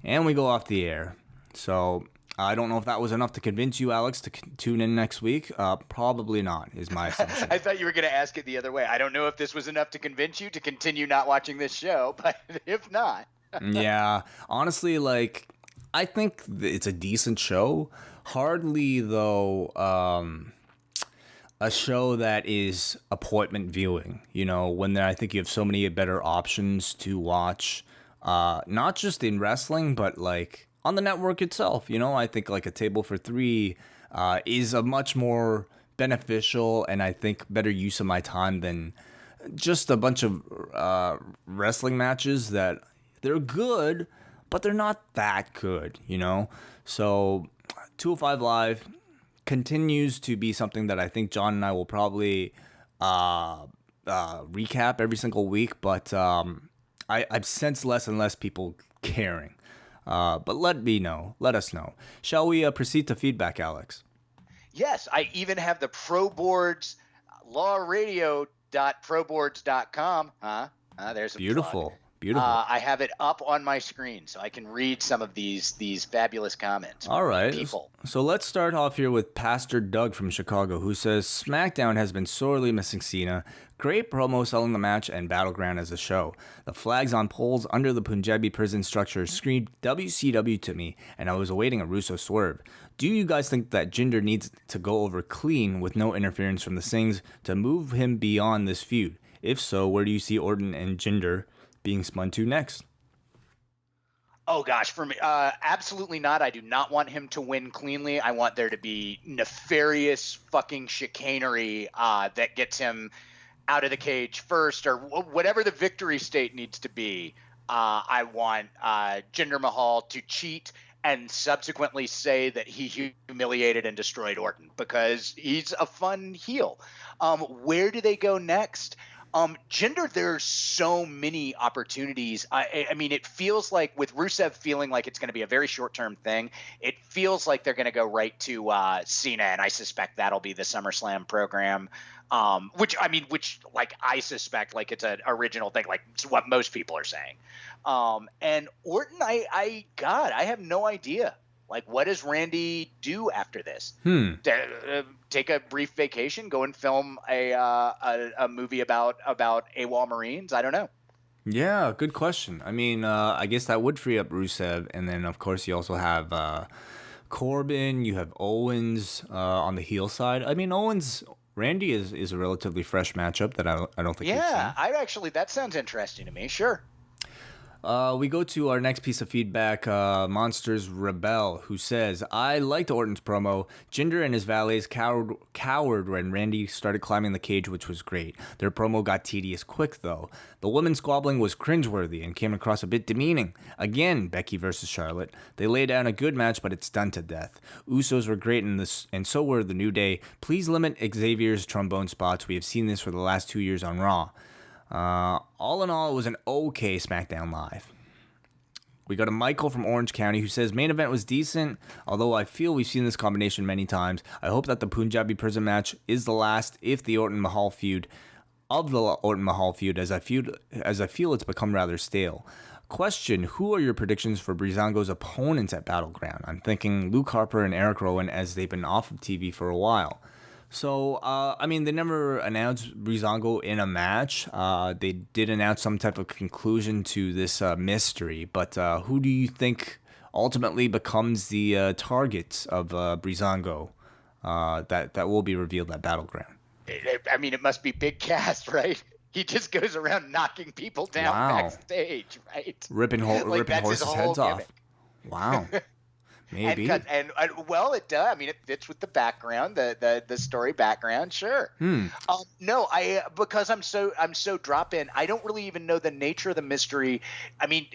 And we go off the air. So I don't know if that was enough to convince you, Alex, to tune in next week. Probably not, is my assumption. I thought you were going to ask it the other way. I don't know if this was enough to convince you to continue not watching this show, but if not. Yeah, honestly, like, I think it's a decent show. Hardly, though, a show that is appointment viewing, you know, when I think you have so many better options to watch, not just in wrestling, but like on the network itself. You know, I think like a Table for Three is a much more beneficial and I think better use of my time than just a bunch of wrestling matches that they're good, but they're not that good, you know? So 205 Live continues to be something that I think John and I will probably recap every single week, but I've sensed less and less people caring. But let us know. Shall we proceed to feedback, Alex? Yes, I even have the Pro Boards, lawradio.proboards.com. There's a beautiful. plug. Beautiful. I have it up on my screen so I can read some of these fabulous comments. All right. People. So let's start off here with Pastor Doug from Chicago, who says SmackDown has been sorely missing Cena. Great promo selling the match and Battleground as a show. The flags on poles under the Punjabi prison structure screamed WCW to me, and I was awaiting a Russo swerve. Do you guys think that Jinder needs to go over clean with no interference from the Singhs to move him beyond this feud? If so, where do you see Orton and Jinder being spun to next? Oh gosh, for me, absolutely not. I do not want him to win cleanly. I want there to be nefarious fucking chicanery that gets him out of the cage first, or whatever the victory state needs to be. I want Jinder Mahal to cheat and subsequently say that he humiliated and destroyed Orton, because he's a fun heel. Where do they go next? Jinder, there's so many opportunities. I mean, it feels like with Rusev feeling like it's going to be a very short-term thing, it feels like they're going to go right to Cena, and I suspect that'll be the SummerSlam program. Which I suspect like it's an original thing, like it's what most people are saying. And Orton, I have no idea. Like, what does Randy do after this? Take a brief vacation, go and film a movie about AWOL Marines? I don't know. Yeah, good question. I mean, I guess that would free up Rusev, and then of course you also have Corbin. You have Owens on the heel side. I mean, Randy is a relatively fresh matchup that I don't think. Yeah, that sounds interesting to me. Sure. We go to our next piece of feedback, Monsters Rebel, who says, I liked Orton's promo. Jinder and his valets cowered when Randy started climbing the cage, which was great. Their promo got tedious quick, though. The woman squabbling was cringeworthy and came across a bit demeaning. Again, Becky versus Charlotte. They laid down a good match, but it's done to death. Usos were great in this, and so were the New Day. Please limit Xavier's trombone spots. We have seen this for the last 2 years on Raw. All in all, it was an okay SmackDown Live. We go to Michael from Orange County, who says, main event was decent, although I feel we've seen this combination many times. I hope that the Punjabi Prison match is the last if the Orton Mahal feud, as I feel it's become rather stale. Question, who are your predictions for Breezango's opponents at Battleground? I'm thinking Luke Harper and Eric Rowan, as they've been off of TV for a while. So, I mean, they never announced Breezango in a match. They did announce some type of conclusion to this mystery. But who do you think ultimately becomes the target of Breezango that will be revealed at Battleground? I mean, it must be Big Cass, right? He just goes around knocking people down backstage, right? Ripping horses' heads off. Wow. Maybe. And well, it does. I mean, it fits with the background, the story background. Sure. No, because I'm so drop in. I don't really even know the nature of the mystery. I mean,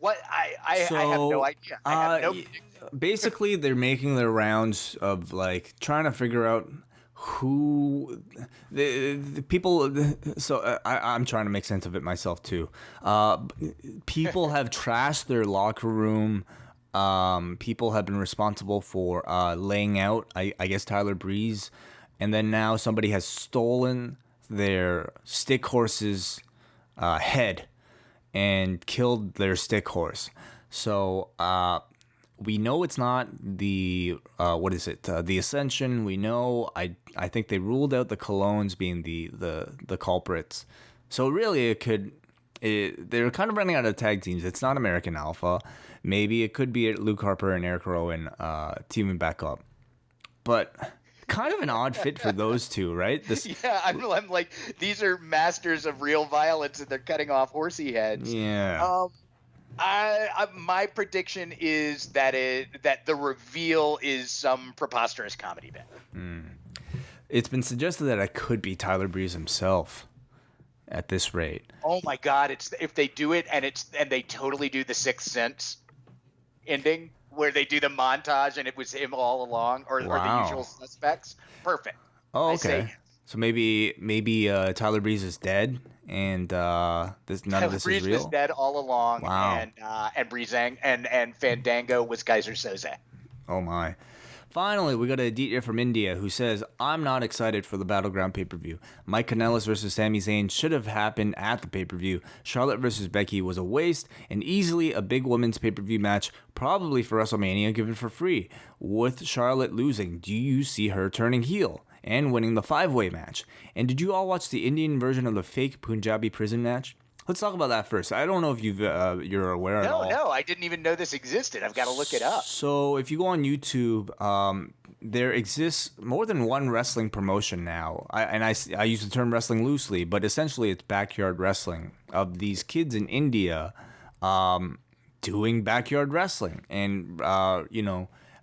I have no idea. I have no prediction. Basically, they're making their rounds of like trying to figure out who the people. So I'm trying to make sense of it myself too. People have trashed their locker room. People have been responsible for laying out, I guess, Tyler Breeze, and then now somebody has stolen their stick horse's head and killed their stick horse. So we know it's not the the Ascension. We know I think they ruled out the Colognes being the culprits. So really, they're kind of running out of tag teams. It's not American Alpha. Maybe it could be Luke Harper and Eric Rowan teaming back up. But kind of an odd fit for those two, right? Yeah, I'm like, these are masters of real violence and they're cutting off horsey heads. Yeah. My prediction is that the reveal is some preposterous comedy bit. It's been suggested that it could be Tyler Breeze himself. At this rate. Oh my God! If they do it and they totally do the Sixth Sense ending where they do the montage and it was him all along, or the Usual Suspects. Perfect. Oh, okay. So maybe Tyler Breeze is dead and none of this is real. Breeze was dead all along. Wow. And Breezang and Fandango was Kaiser Soze. Oh my. Finally, we got Aditya from India who says, I'm not excited for the Battleground pay-per-view. Mike Kanellis versus Sami Zayn should have happened at the pay-per-view. Charlotte versus Becky was a waste and easily a big women's pay-per-view match, probably for WrestleMania, given for free. With Charlotte losing, do you see her turning heel and winning the 5-way match? And did you all watch the Indian version of the fake Punjabi Prison match? Let's talk about that first. I don't know if you're aware at all. No, I didn't even know this existed. I've got to look it up. So if you go on YouTube, there exists more than one wrestling promotion now. I use the term wrestling loosely, but essentially it's backyard wrestling of these kids in India doing backyard wrestling and,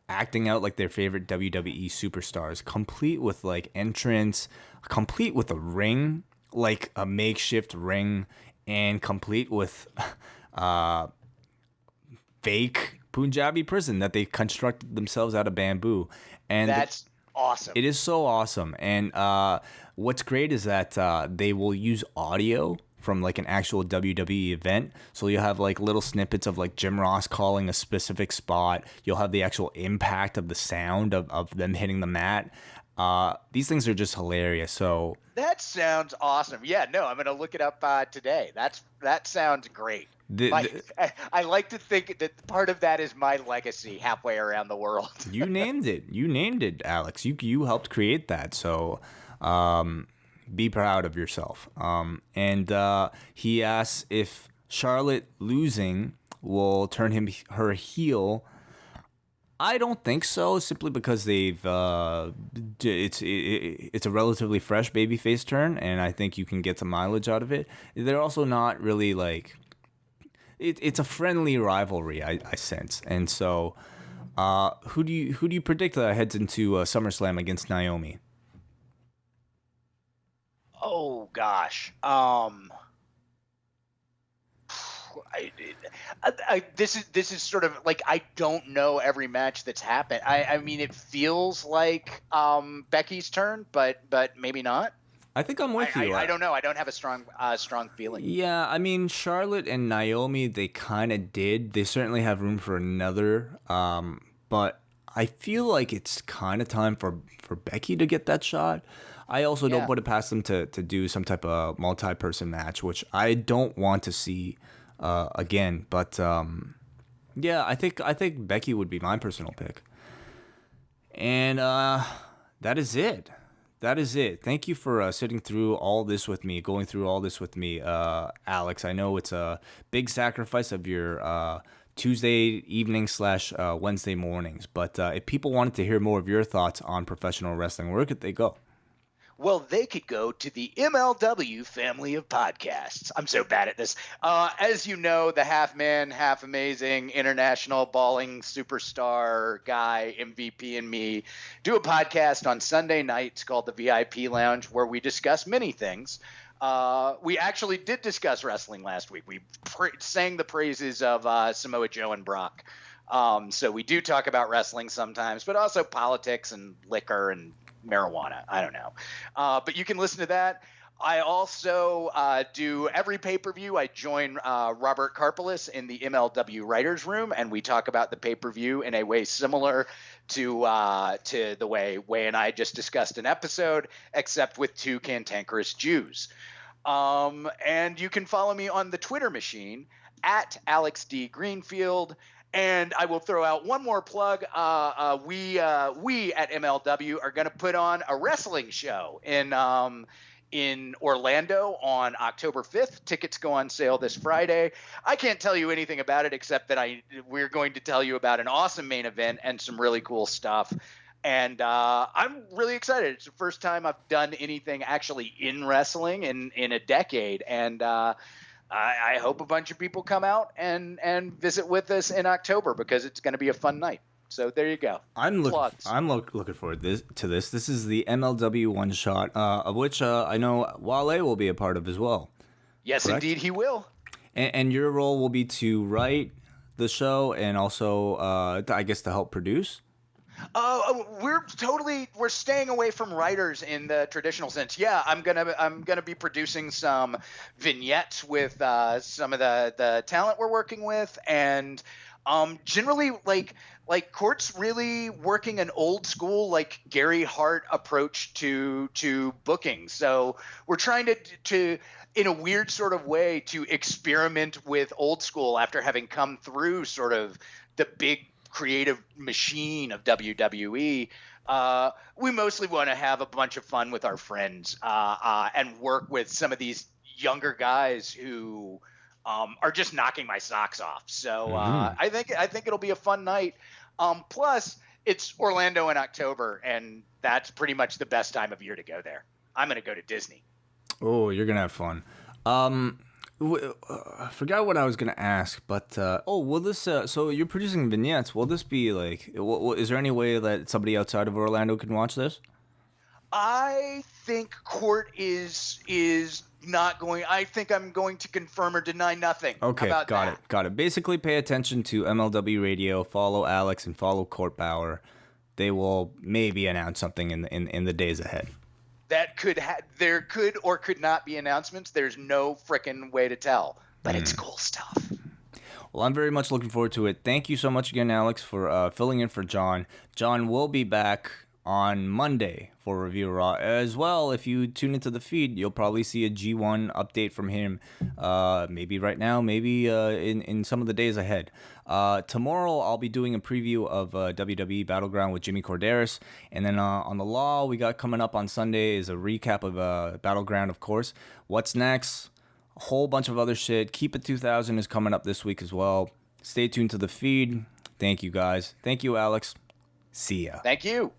acting out like their favorite WWE superstars, complete with like entrance, complete with a ring, like a makeshift ring, and complete with fake Punjabi prison that they constructed themselves out of bamboo. And that's awesome. It is so awesome. And what's great is that they will use audio from like an actual WWE event. So you'll have like little snippets of like Jim Ross calling a specific spot. You'll have the actual impact of the sound of them hitting the mat. These things are just hilarious. So that sounds awesome. Yeah, no, I'm going to look it up today. That sounds great. I like to think that part of that is my legacy halfway around the world. You named it, Alex. You helped create that. So be proud of yourself. And he asks if Charlotte losing will turn her heel. I don't think so, simply because they've it's a relatively fresh babyface turn, and I think you can get some mileage out of it. They're also not really like it's a friendly rivalry, I sense, and so who do you predict heads into SummerSlam against Naomi? Oh gosh. This is sort of like, I don't know every match that's happened. I mean, it feels like Becky's turn, but maybe not. I think I'm with you. I don't know. I don't have a strong feeling. Yeah, I mean, Charlotte and Naomi, they kind of did. They certainly have room for another. But I feel like it's kind of time for Becky to get that shot. I also don't put it past them to do some type of multi-person match, which I don't want to see again. But yeah, I think Becky would be my personal pick. And that is it. That is it. Thank you for sitting through all this with me, going through all this with me, Alex. I know it's a big sacrifice of your Tuesday evening / Wednesday mornings. But if people wanted to hear more of your thoughts on professional wrestling, where could they go? Well, they could go to the MLW family of podcasts. I'm so bad at this. As you know, the half man, half amazing, international balling superstar guy, MVP, and me do a podcast on Sunday nights called the VIP Lounge, where we discuss many things. We actually did discuss wrestling last week. We sang the praises of Samoa Joe and Brock. So we do talk about wrestling sometimes, but also politics and liquor and marijuana. I don't know. But you can listen to that. I also do every pay-per-view. I join Robert Karpelis in the MLW Writers Room, and we talk about the pay-per-view in a way similar to the way Wai and I just discussed an episode, except with two cantankerous Jews. And you can follow me on the Twitter machine at Alex D. Greenfield. And I will throw out one more plug. We at MLW are going to put on a wrestling show in Orlando on October 5th. Tickets go on sale this Friday. I can't tell you anything about it except that we're going to tell you about an awesome main event and some really cool stuff. And I'm really excited. It's the first time I've done anything actually in wrestling in a decade. And I hope a bunch of people come out and visit with us in October, because it's going to be a fun night. So there you go. I'm looking forward to this. This is the MLW one shot, of which I know Wale will be a part of as well. Yes, correct? Indeed, he will. And your role will be to write the show and also, I guess, to help produce. We're staying away from writers in the traditional sense. Yeah, I'm gonna be producing some vignettes with some of the talent we're working with, and generally like Court's really working an old school like Gary Hart approach to booking. So we're trying to in a weird sort of way to experiment with old school after having come through sort of the big creative machine of WWE. We mostly want to have a bunch of fun with our friends and work with some of these younger guys who are just knocking my socks off. So I think it'll be a fun night. Plus, it's Orlando in October, and that's pretty much the best time of year to go there. I'm going to go to Disney. Oh, you're going to have fun. I forgot what I was gonna ask, but will this? So you're producing vignettes. Will this be like? Is there any way that somebody outside of Orlando can watch this? I think Court is not going. I think I'm going to confirm or deny nothing. Okay, How about that? Got it. Basically, pay attention to MLW Radio. Follow Alex and follow Court Bauer. They will maybe announce something in the days ahead. That there could or could not be announcements. There's no frickin' way to tell, but it's cool stuff. Well, I'm very much looking forward to it. Thank you so much again, Alex, for filling in for John. John will be back on Monday for Review Raw as well. If you tune into the feed, you'll probably see a G1 update from him. Maybe right now, maybe in some of the days ahead. Tomorrow, I'll be doing a preview of WWE Battleground with Jimmy Corderas. And then on the Law, we got coming up on Sunday is a recap of Battleground, of course. What's next? A whole bunch of other shit. Keep It 2000 is coming up this week as well. Stay tuned to the feed. Thank you, guys. Thank you, Alex. See ya. Thank you.